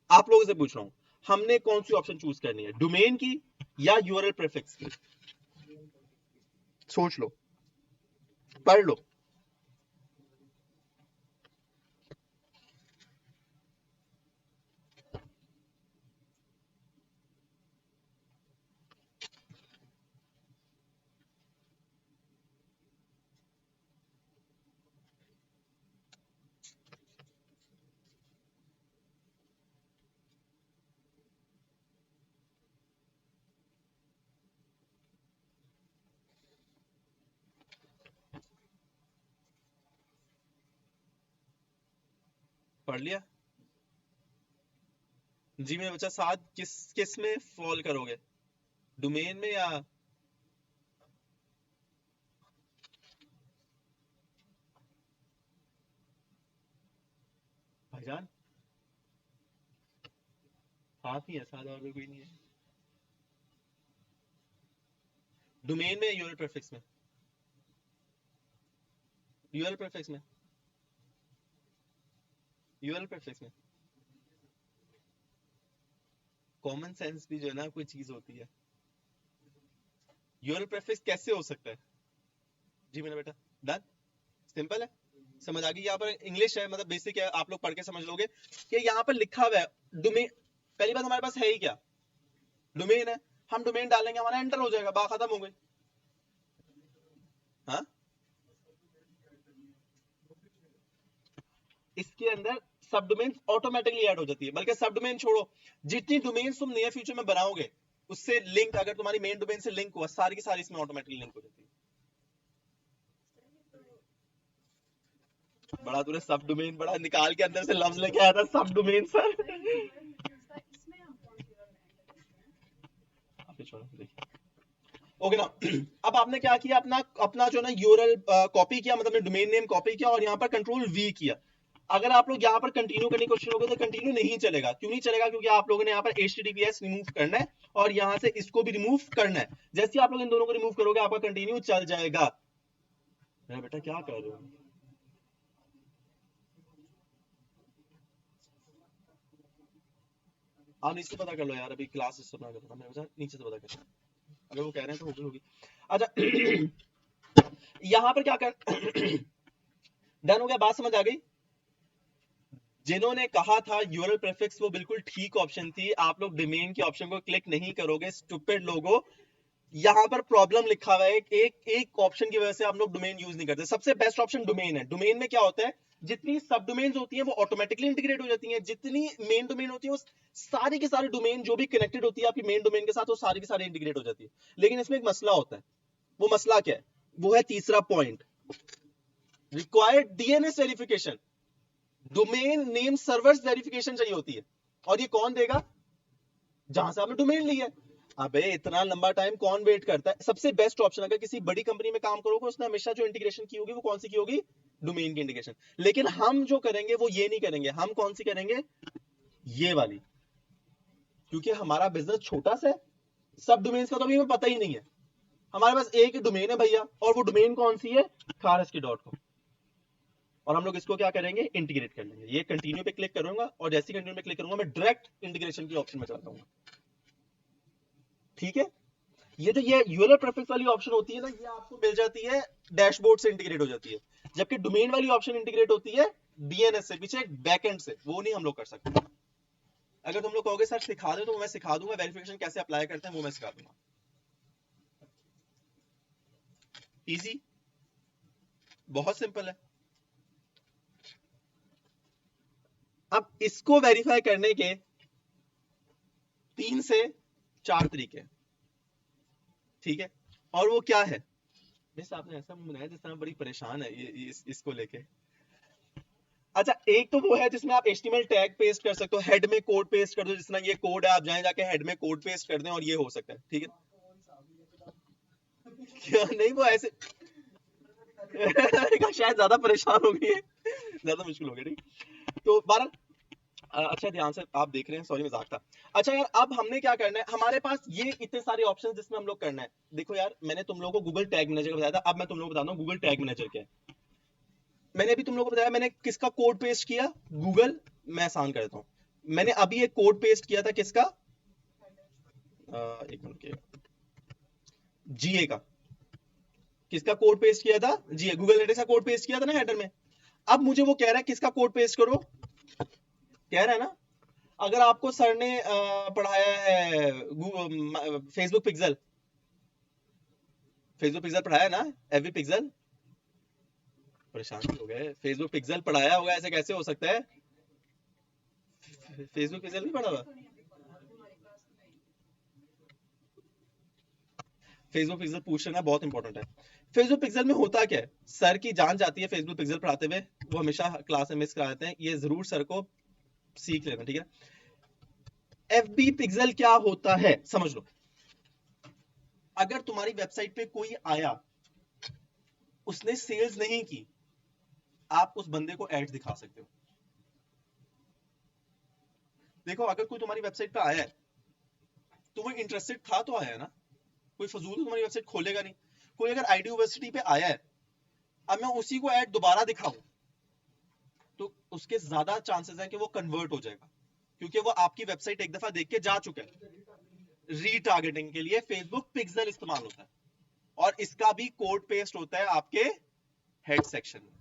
आप लोगों से पूछ रहा हूं, हमने कौन सी ऑप्शन चूज करनी है, डोमेन की या यूआरएल प्रीफिक्स की? सोच लो, पढ़ लो। पढ़ लिया जी मेरा बच्चा। साथ किस किस में फॉल करोगे, डोमेन में या? भाईजान हाथ ही है, साथ और कोई नहीं है। डोमेन में, यूआरएल प्रीफिक्स में? यूआरएल प्रीफिक्स में, यूआरएल प्रीफिक्स में। कॉमन सेंस भी जो है ना कोई चीज होती है। यूआरएल प्रीफिक्स कैसे हो सकता है जी मेरा बेटा? डन, सिंपल है, समझ आ गई। यहाँ पर इंग्लिश है, मतलब बेसिक है, आप लोग पढ़ के समझ लोगे कि यहाँ पर लिखा हुआ है डोमेन। पहली बात हमारे पास है ही क्या, डोमेन है। हम डोमेन डालेंगे, हमारा एंटर हो जाएगा, बात खत्म हो गई। हाँ, इसके अंदर सब डोमेन ऑटोमेटिकली ऐड हो जाती है। बल्कि सब डोमेन छोड़ो, जितनी डोमेन तुम नियर फ्यूचर में बनाओगे उससे लिंक, अगर तुम्हारी मेन डोमेन से लिंक हुआ, सारी की सारी इसमें ऑटोमेटिकली लिंक हो जाती है। बड़ा तूने सब डोमेन बड़ा निकाल के अंदर से लफ्ज लेके आया था, सब डोमेन सर। इसमें हम कौन सी वाला एंटर करते हैं? आप छोड़ो, देखिए ओके ना। अब आपने क्या किया, अपना अपना जो ना यूआरएल कॉपी किया, मतलब डोमेन नेम कॉपी किया और यहाँ पर कंट्रोल वी किया। अगर आप लोग यहाँ पर कंटिन्यू करने की कोशिश करोगे तो कंटिन्यू नहीं चलेगा। क्यों नहीं चलेगा? क्योंकि आप लोगों ने यहाँ पर HTTPS रिमूव करना है और यहाँ से इसको भी रिमूव करना है। जैसे आप लोग इन दोनों को रिमूव करोगे आपका कंटिन्यू चल जाएगा। मेरा बेटा क्या कर रहे हो? आप नीचे से पता कर लो यार, अभी क्लास से सुना कर मैं नीचे से पता कर, अगर वो कह रहे हैं तो होगी होगी। अच्छा यहाँ पर क्या कर डन हो गया, बात समझ आ गई? जिन्होंने कहा था यूआरएल प्रीफिक्स वो बिल्कुल ठीक ऑप्शन थी। आप लोग डोमेन के ऑप्शन को क्लिक नहीं करोगे, स्टूपिड लोगो। यहाँ पर प्रॉब्लम लिखा हुआ है, एक ऑप्शन की वजह से आप लोग डोमेन यूज नहीं करते। सबसे बेस्ट ऑप्शन डोमेन है। डोमेन में क्या होता है, जितनी सब डोमेन्स होती हैं वो ऑटोमेटिकली इंटीग्रेट हो जाती हैं। जितनी मेन डोमेन होती है वो सारी की सारी डोमेन जो भी कनेक्टेड होती है आपकी मेन डोमेन के साथ, वो सारी की सारी इंटीग्रेट हो जाती है। लेकिन इसमें एक मसला होता है। वो मसला क्या है? वो है तीसरा point, required DNS verification. Domain name servers verification चाहिए होती है। और ये कौन देगा? जहां से आपने डोमेन ली है। अबे इतना लंबा टाइम कौन वेट करता है? सबसे बेस्ट ऑप्शन, अगर किसी बड़ी कंपनी में काम करोगे उसने हमेशा जो इंटीग्रेशन की होगी वो कौन सी की होगी? डोमेन की इंटीग्रेशन। लेकिन हम जो करेंगे वो ये नहीं करेंगे। हम कौन सी करेंगे? ये वाली। क्योंकि हमारा बिजनेस छोटा सा है, सब डोमेन्स का तो अभी हमें पता ही नहीं है। हमारे पास एक ही डोमेन है भैया, और वो डोमेन कौन सी है? kharski.com। और हम लोग इसको क्या करेंगे? इंटीग्रेट कर लेंगे। ये कंटिन्यू पे क्लिक करूंगा और जैसे कंटिन्यू पे क्लिक करूंगा मैं डायरेक्ट इंटीग्रेशन की ऑप्शन में चला जाऊंगा। ठीक है? ये जो ये यूआरएल प्रीफिक्स वाली ऑप्शन होती है ना, ये आपको मिल जाती है डैशबोर्ड से इंटीग्रेट हो जाती है। जबकि डोमेन वाली ऑप्शन इंटीग्रेट होती है डीएनएस से, पीछे एक बैकएंड से। वो नहीं हम लोग कर सकते। अगर तुम लोग कहोगे सर सिखा दो तो मैं सिखा दूंगा, वेरिफिकेशन कैसे अप्लाई करते हैं वो मैं सिखा दूंगा। इजी, बहुत सिंपल है। अब इसको वेरीफाई करने के 3 से 4 तरीके, ठीक है? और वो क्या है? मिस आपने ऐसा मुंह बनाया जिस तरह बड़ी परेशान है इसको लेके। अच्छा, एक तो वो है जिसमें आप HTML टैग पेस्ट कर सकते हो, हेड में कोड पेस्ट कर दो। जिस तरह ये कोड है, आप जाएं जाके हेड में कोड पेस्ट कर दें और ये हो सकता है। ठीक है? क्या नहीं, वो ऐसे शायद ज्यादा परेशान हो गई है, ज्यादा मुश्किल हो गई। ठीक, तो 12 अच्छा ध्यान से आप देख रहे हैं, सॉरी मजाक था। अच्छा यार, अब हमने क्या करना है? हमारे पास ये इतने सारे ऑप्शंस जिसमें हम लोग करना है। देखो यार, मैंने तुम लोगों को गूगल टैग मैनेजर बताया था, अब मैं तुम लोगों को बताता हूँ गूगल टैग मैनेजर क्या है। मैंने अभी तुम लोगों को बताया मैंने किसका कोड पेस्ट किया? गूगल। मैं आसान कर देता हूँ। मैंने अभी एक कोड पेस्ट किया था किसका? एक मिनट के, जीए का। किसका कोड पेस्ट किया था? जीए, गूगल एनालिटिक्स का कोड पेस्ट किया था ना हेडर में। अब मुझे वो कह रहा है किसका कोड पेस्ट करो, कह रहा है ना। अगर आपको सर ने पढ़ाया है फेसबुक पिक्सल, फेसबुक पिक्सल पढ़ाया ना, एफबी पिक्सल, परेशान हो गए। फेसबुक पिक्सल पढ़ाया होगा, ऐसे कैसे हो सकता है? फेसबुक पिक्सल नहीं पढ़ा हुआ? फेसबुक पिक्सल पूछ लेना, बहुत इंपॉर्टेंट है। फेसबुक पिक्सल में होता क्या है? सर की जान जाती है फेसबुक पिक्सल पढ़ाते हुए, वो हमेशा क्लास में मिस करा देते हैं। ये जरूर सर को सीख लेना, ठीक है? एफबी पिक्सल क्या होता है समझ लो। अगर तुम्हारी वेबसाइट पे कोई आया, उसने सेल्स नहीं की, आप उस बंदे को एड्स दिखा सकते हो। देखो, अगर कोई तुम्हारी वेबसाइट पे आया है तो वो इंटरेस्टेड था तो आया ना, कोई फजूल तो तुम्हारी वेबसाइट खोलेगा नहीं। कोई अगर आईडी यूनिवर्सिटी पे आया है, अब मैं उसी को ऐड दोबारा दिखाऊं तो उसके ज्यादा चांसेस हैं कि वो कन्वर्ट हो जाएगा, क्योंकि वो आपकी वेबसाइट एक दफा देख के जा चुका है। रीटारगेटिंग के लिए फेसबुक पिक्सल इस्तेमाल होता है और इसका भी कोड पेस्ट होता है आपके हेड सेक्शन में।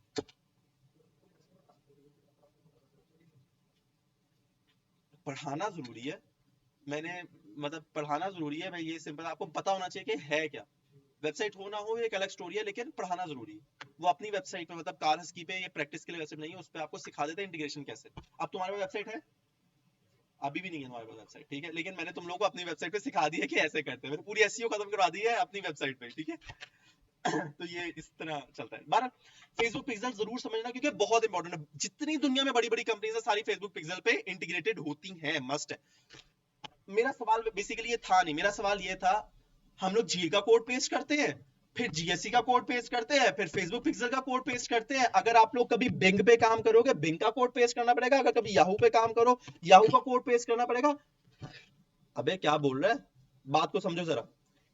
पढ़ाना जरूरी है, मैंने मतलब पढ़ाना जरूरी है। मैं ये सिंपल आपको पता होना चाहिए कि है क्या। वेबसाइट हो ना हो एक अलग स्टोरी है, लेकिन पढ़ाना जरूरी है। वो अपनी वेबसाइट में, मतलब कारहस्की पे, ये प्रैक्टिस के लिए वेबसाइट नहीं है, उस पे आपको सिखा देते हैं इंटीग्रेशन कैसे। अब तुम्हारे पास वेबसाइट है? अभी भी नहीं है तुम्हारे पास वेबसाइट, ठीक है? लेकिन मैंने तुम लोगों को अपनी वेबसाइट पे सिखा दी है कि ऐसे करते हैं। मैंने पूरी एसईओ खत्म करवा दी है अपनी वेबसाइट पे, ठीक है? तो ये इस तरह चलता है। 12 फेसबुक पिक्सल जरूर समझना, क्योंकि बहुत इंपॉर्टेंट है। जितनी दुनिया में बड़ी बड़ी कंपनीज है सारी फेसबुक पिक्सल पे इंटीग्रेटेड होती हैं, मस्ट है। मेरा सवाल बेसिकली ये था नहीं, मेरा सवाल ये था हम लोग जी का कोड पेस्ट करते हैं, फिर जीएससी का कोड पेस्ट करते हैं, फिर फेसबुक पिक्सल का कोड पेस्ट करते हैं। अगर आप लोग कभी बिंग पे काम करोगे, बिंग का कोड पेस्ट करना पड़ेगा। अगर कभी याहू पे काम करो, याहू का कोड पेस्ट करना पड़ेगा। अबे क्या बोल रहा है, बात को समझो जरा।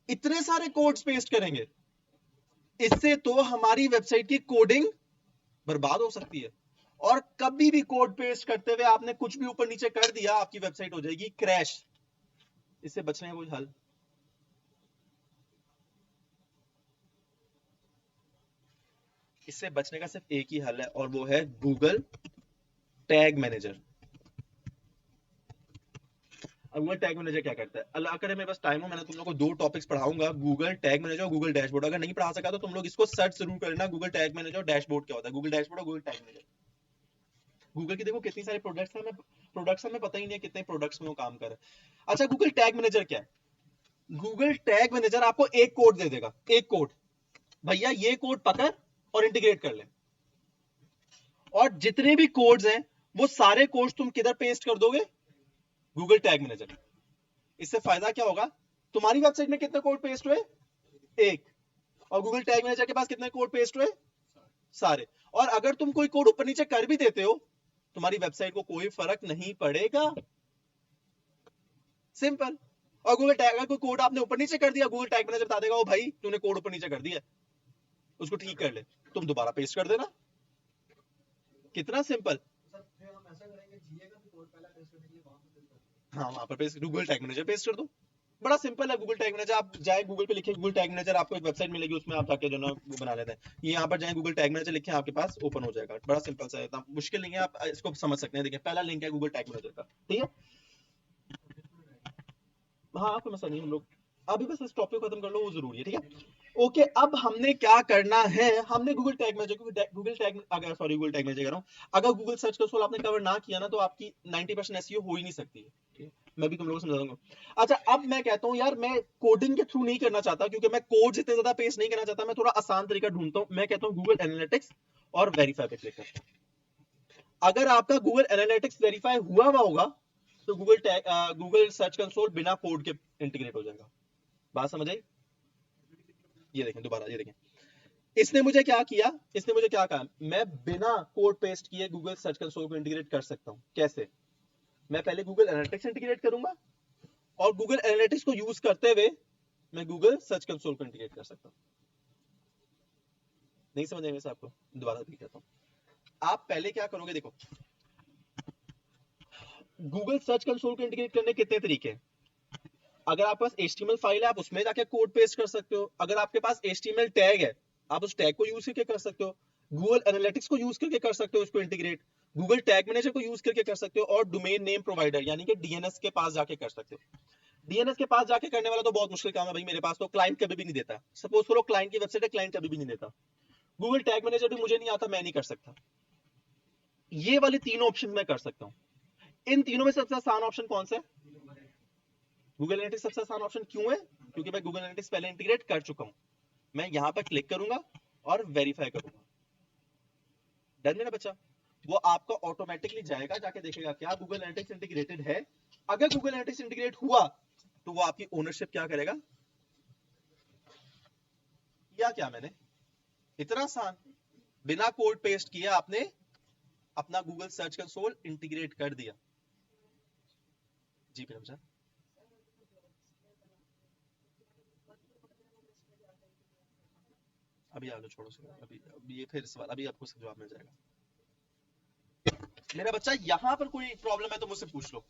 इतने सारे कोड्स पेस्ट करेंगे, इससे तो हमारी वेबसाइट की कोडिंग बर्बाद हो सकती है। और कभी भी कोड पेस्ट करते हुए आपने कुछ भी ऊपर नीचे कर दिया, आपकी वेबसाइट हो जाएगी क्रैश। इससे बचने का कोई हल? इससे बचने का सिर्फ एक ही हल है, और वो है गूगल टैग मैनेजर। अब गूगल टैग मैनेजर क्या करता है? अल्लाह करे मेरे पास टाइम हो, मैंने तुम लोग को 2 टॉपिक्स पढ़ाऊंगा, गूगल टैग मैनेजर और गूगल डैशबोर्ड। अगर नहीं पढ़ा सका तो तुम लोग इसको सर्च जरूर करना, गूगल टैग मैनेजर और डैशबोर्ड क्या होता है, गूगल डैशबोर्ड और गूगल टैग मैनेजर। गूगल की देखो कितनी सारी प्रोडक्ट्स हैं, हमें पता ही नहीं है कितने प्रोडक्ट्स में वो काम कर रहा है। अच्छा, गूगल टैग मैनेजर क्या है? गूगल टैग मैनेजर आपको एक कोड दे देगा, एक कोड, भैया ये कोड पकड़ और इंटीग्रेट कर ले। और जितने भी कोड्स हैं वो सारे कोड्स तुम किधर पेस्ट कर दोगे? Google tag manager. इससे फायदा क्या होगा? तुम्हारी वेबसाइट में कितने कोड पेस्ट हुए? एक। और गूगल टैग मैनेजर के पास कितने कोड पेस्ट हुए? सारे। और अगर तुम कोई कोड ऊपर नीचे कर भी देते हो, तुम्हारी वेबसाइट को कोई फर्क नहीं पड़ेगा। सिंपल। और गूगल टैग, अगर कोई कोड आपने ऊपर नीचे कर दिया, गूगल टैग मैनेजर बता देगा, ओ भाई तूने कोड ऊपर नीचे कर दिया, उसको ठीक कर ले, तुम दोबारा पेस्ट कर देना। कितना सिंपल। हाँ, वहां पर paste, Google tag manager paste कर दो। बड़ा सिंपल है गूगल टैग मैनेजर। आप जाए गूगल पे लिखे गूगल टैग मैनेजर, आपको एक वेबसाइट मिलेगी, उसमें आप जाके जो ना वो बना लेते हैं। ये यहाँ पर जाए गूगल टैग मैनेजर लिखे, आपके पास ओपन हो जाएगा। बड़ा सिंपल सा है, इतना मुश्किल नहीं है, आप इसको समझ सकते हैं। देखिए पहला लिंक है गूगल टैग मैनेजर का, ठीक है। हाँ, कोई मसला नहीं, हम लोग अभी बस इस टॉपिक को खत्म कर लो, वो जरूरी है, ठीक है। ओके, अब हमने क्या करना है, हमने Google tag manager, Google tag, अगर सॉरी गूगल टैग मैनेजर कह रहा हूँ, अगर गूगल सर्च कंसोल आपने कवर ना किया ना, तो आपकी 90% एसईओ हो ही नहीं सकती है, ठीक है? मैं भी तुम लोगों को समझा दूंगा। अच्छा, अब मैं कहता हूँ यार, मैं कोडिंग के थ्रू नहीं करना चाहता, क्योंकि मैं कोड इतने ज्यादा पेस्ट नहीं करना चाहता, मैं थोड़ा आसान तरीका ढूंढता हूँ। मैं कहता हूँ गूगल एनालिटिक्स और वेरीफाई पे क्लिक करता हूँ। अगर आपका गूगल एनालिटिक्स वेरीफाई हुआ हुआ होगा, तो गूगल सर्च कंसोल बिना कोड के इंटीग्रेट हो जाएगा। बात समझ आई? ये देखें दोबारा, ये देखें, इसने मुझे क्या किया, इसने मुझे क्या कहा, मैं बिना कोड पेस्ट किए गूगल सर्च कंसोल को इंटीग्रेट कर सकता हूं। कैसे? मैं पहले गूगल एनालिटिक्स इंटीग्रेट करूंगा, और गूगल एनालिटिक्स को यूज करते हुए मैं गूगल सर्च कंसोल को इंटीग्रेट कर सकता हूं। नहीं समझ आएंगे आपको? दोबारा रिपीट करता हूं। आप पहले क्या करोगे, देखो, गूगल सर्च कंसोल को इंटीग्रेट करने के कितने तरीके हैं। अगर आपके पास HTML फाइल है, आप उसमें जाके कोड पेस्ट कर सकते हो। अगर आपके पास HTML टैग है, आप उस टैग को यूज करके कर सकते हो। गूगल एनालिटिक्स को यूज करके कर सकते हो उसको इंटीग्रेट। गूगल टैग मैनेजर को यूज करके कर सकते हो, और डोमेन नेम प्रोवाइडर यानी कि DNS के पास जाके कर सकते हो। DNS के पास जाके करने वाला तो बहुत मुश्किल काम है भाई, मेरे पास तो क्लाइंट कभी भी नहीं देता। सपोज करो क्लाइंट की वेबसाइट है, क्लाइंट कभी भी नहीं देता। गूगल टैग मैनेजर भी मुझे नहीं आता, मैं नहीं कर सकता। ये वाले तीनों ऑप्शन मैं कर सकता हूँ। इन तीनों में सबसे आसान ऑप्शन कौन सा है? गूगल एनालिटिक्स सबसे आसान ऑप्शन क्यों है? क्योंकि मैं गूगल एनालिटिक्स पहले इंटीग्रेट कर चुका हूं। मैं यहां पर क्लिक करूंगा और वेरीफाई करूंगा। डन मेरा बच्चा? वो आपका ऑटोमेटिकली जाएगा, जाके देखेगा क्या गूगल एनालिटिक्स इंटीग्रेटेड है। अगर गूगल एनालिटिक्स इंटीग्रेट हुआ, तो वो आपकी ओनरशिप क्या करेगा। किया क्या मैंने? इतना आसान, बिना कोड पेस्ट किए आपने अपना गूगल सर्च कंसोल इंटीग्रेट कर दिया। जी मेरा बच्चा। अभी आ लो, छोड़ो सर, अभी ये फिर सवाल, अभी आपको जवाब मिल जाएगा। मेरा बच्चा, यहां पर कोई प्रॉब्लम है तो मुझसे पूछ लो,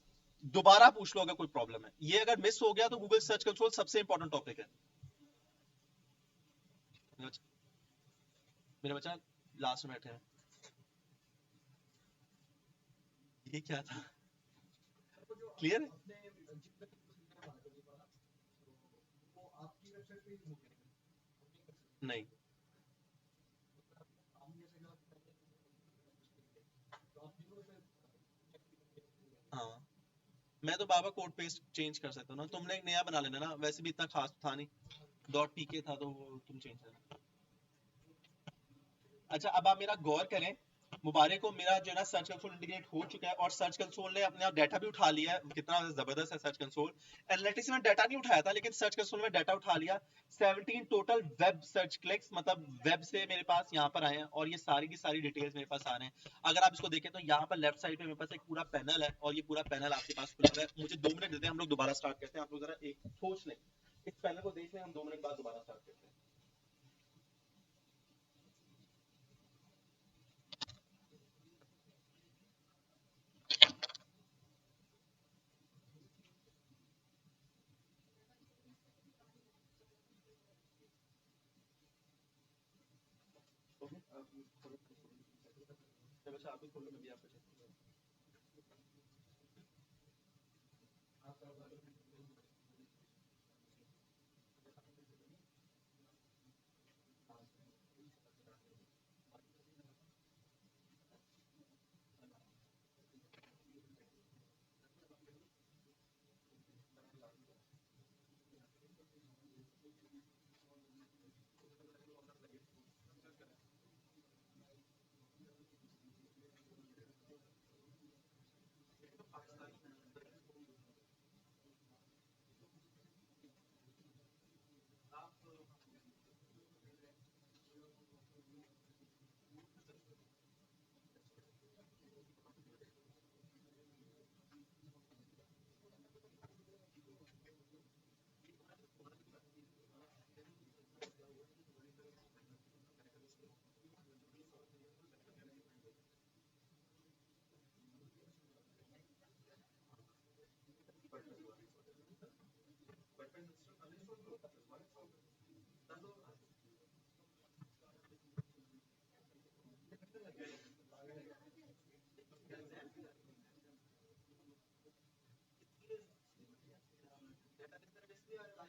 दोबारा पूछ लो अगर कोई प्रॉब्लम है। ये अगर मिस हो गया तो गूगल सर्च कंसोल सबसे इंपॉर्टेंट टॉपिक है। मेरा बच्चा लास्ट में बैठे हैं, ये क्या था? क्लियर है? नहीं। हाँ, मैं तो बाबा कोड पेस्ट चेंज कर सकता हूँ ना, तुमने एक नया बना लेना ना, वैसे भी इतना खास था नहीं, .tk था तो वो तुम चेंज करना। अच्छा, अब आप मेरा गौर करें, मुबारक हो, मेरा जो है ना सर्च कंसोल इंटीग्रेट हो चुका है और सर्च कंसोल ने अपने आप डाटा भी उठा लिया है। कितना जबरदस्त है सर्च कंसोल। एनालिटिक्स में डाटा नहीं उठाया था लेकिन सर्च कंसोल में डाटा उठा लिया। 17 टोटल वेब सर्च क्लिक्स, मतलब वेब से मेरे पास यहाँ पर आए हैं और ये सारी की सारी डिटेल्स मेरे पास आ रहे हैं। अगर आप इसको देखें तो यहाँ पर लेफ्ट साइड पे मेरे पास एक पूरा पैनल है और ये पूरा पैनल आपके पास खुला हुआ है। मुझे 2 मिनट देते हैं, हम लोग दोबारा स्टार्ट करते हैं। आप लोग जरा एक सोच लें, इस पैनल को देख लें, हम 2 मिनट बाद दोबारा स्टार्ट करते हैं। ओके, अच्छा आप भी खोलो, मैं भी आपको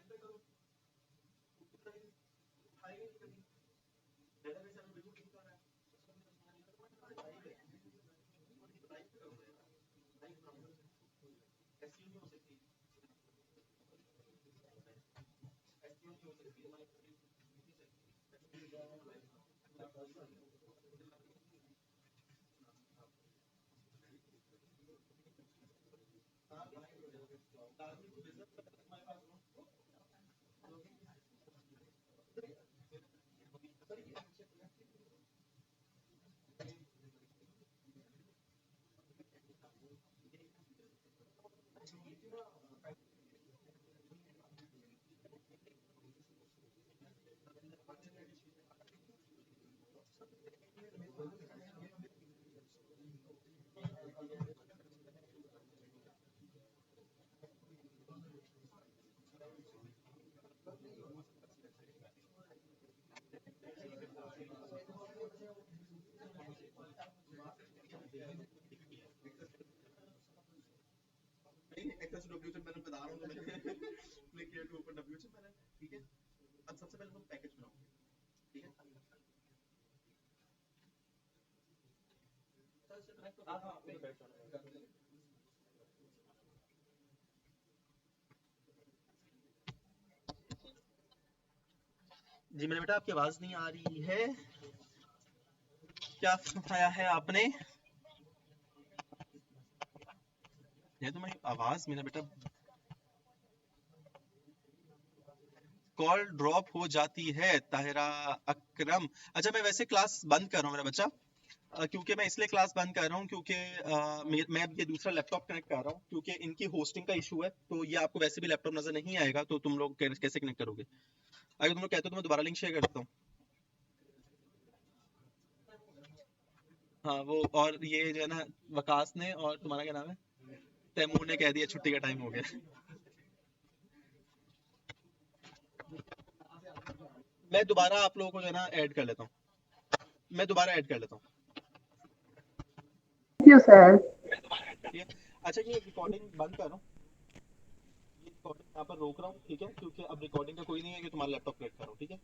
check करूँ। एक्सेस टू डब्ल्यूएचएन पैनल बता रहा हूँ तो मैंने click here to open WHM panel. ठीक है, अब सबसे पहले हम पैकेज बनाओगे। ठीक है, हाँ हाँ आपको बैठ जाना है। जी मेरे बेटा, आपकी आवाज नहीं आ रही है। क्या सुनाया है आपने? ये तुम्हारी आवाज मेरा बेटा, कॉल ड्रॉप हो जाती है। ताहिरा अकरम, अच्छा मैं वैसे क्लास बंद कर रहा हूँ मेरा बच्चा। क्योंकि मैं इसलिए क्लास बंद कर रहा हूँ क्योंकि मैं अब ये दूसरा लैपटॉप कनेक्ट कर रहा हूँ क्योंकि इनकी होस्टिंग का इशू है। तो ये आपको वैसे भी लैपटॉप नजर नहीं आएगा, तो तुम लोग कैसे कनेक्ट करोगे? अगर तुम लोग कहते हो तो मैं दोबारा लिंक शेयर करता हूँ। हाँ वो, और ये जो है ना, वकास ने और तुम्हारा क्या नाम है, तैमूर ने कह दिया छुट्टी का टाइम हो गया। मैं दोबारा आप लोगों को जो है ना ऐड कर लेता हूँ। मैं दोबारा ऐड कर लेता हूँ। you, sir. ठीक है, अच्छा ये रिकॉर्डिंग बंद कर रहा हूँ। ये रिकॉर्डिंग यहाँ पर रोक रहा हूँ, ठीक है, क्योंकि अब रिकॉर्डिंग का कोई नहीं है कि तुम्हारा लैपटॉप कनेक्ट कर रहा हूँ। ठीक है।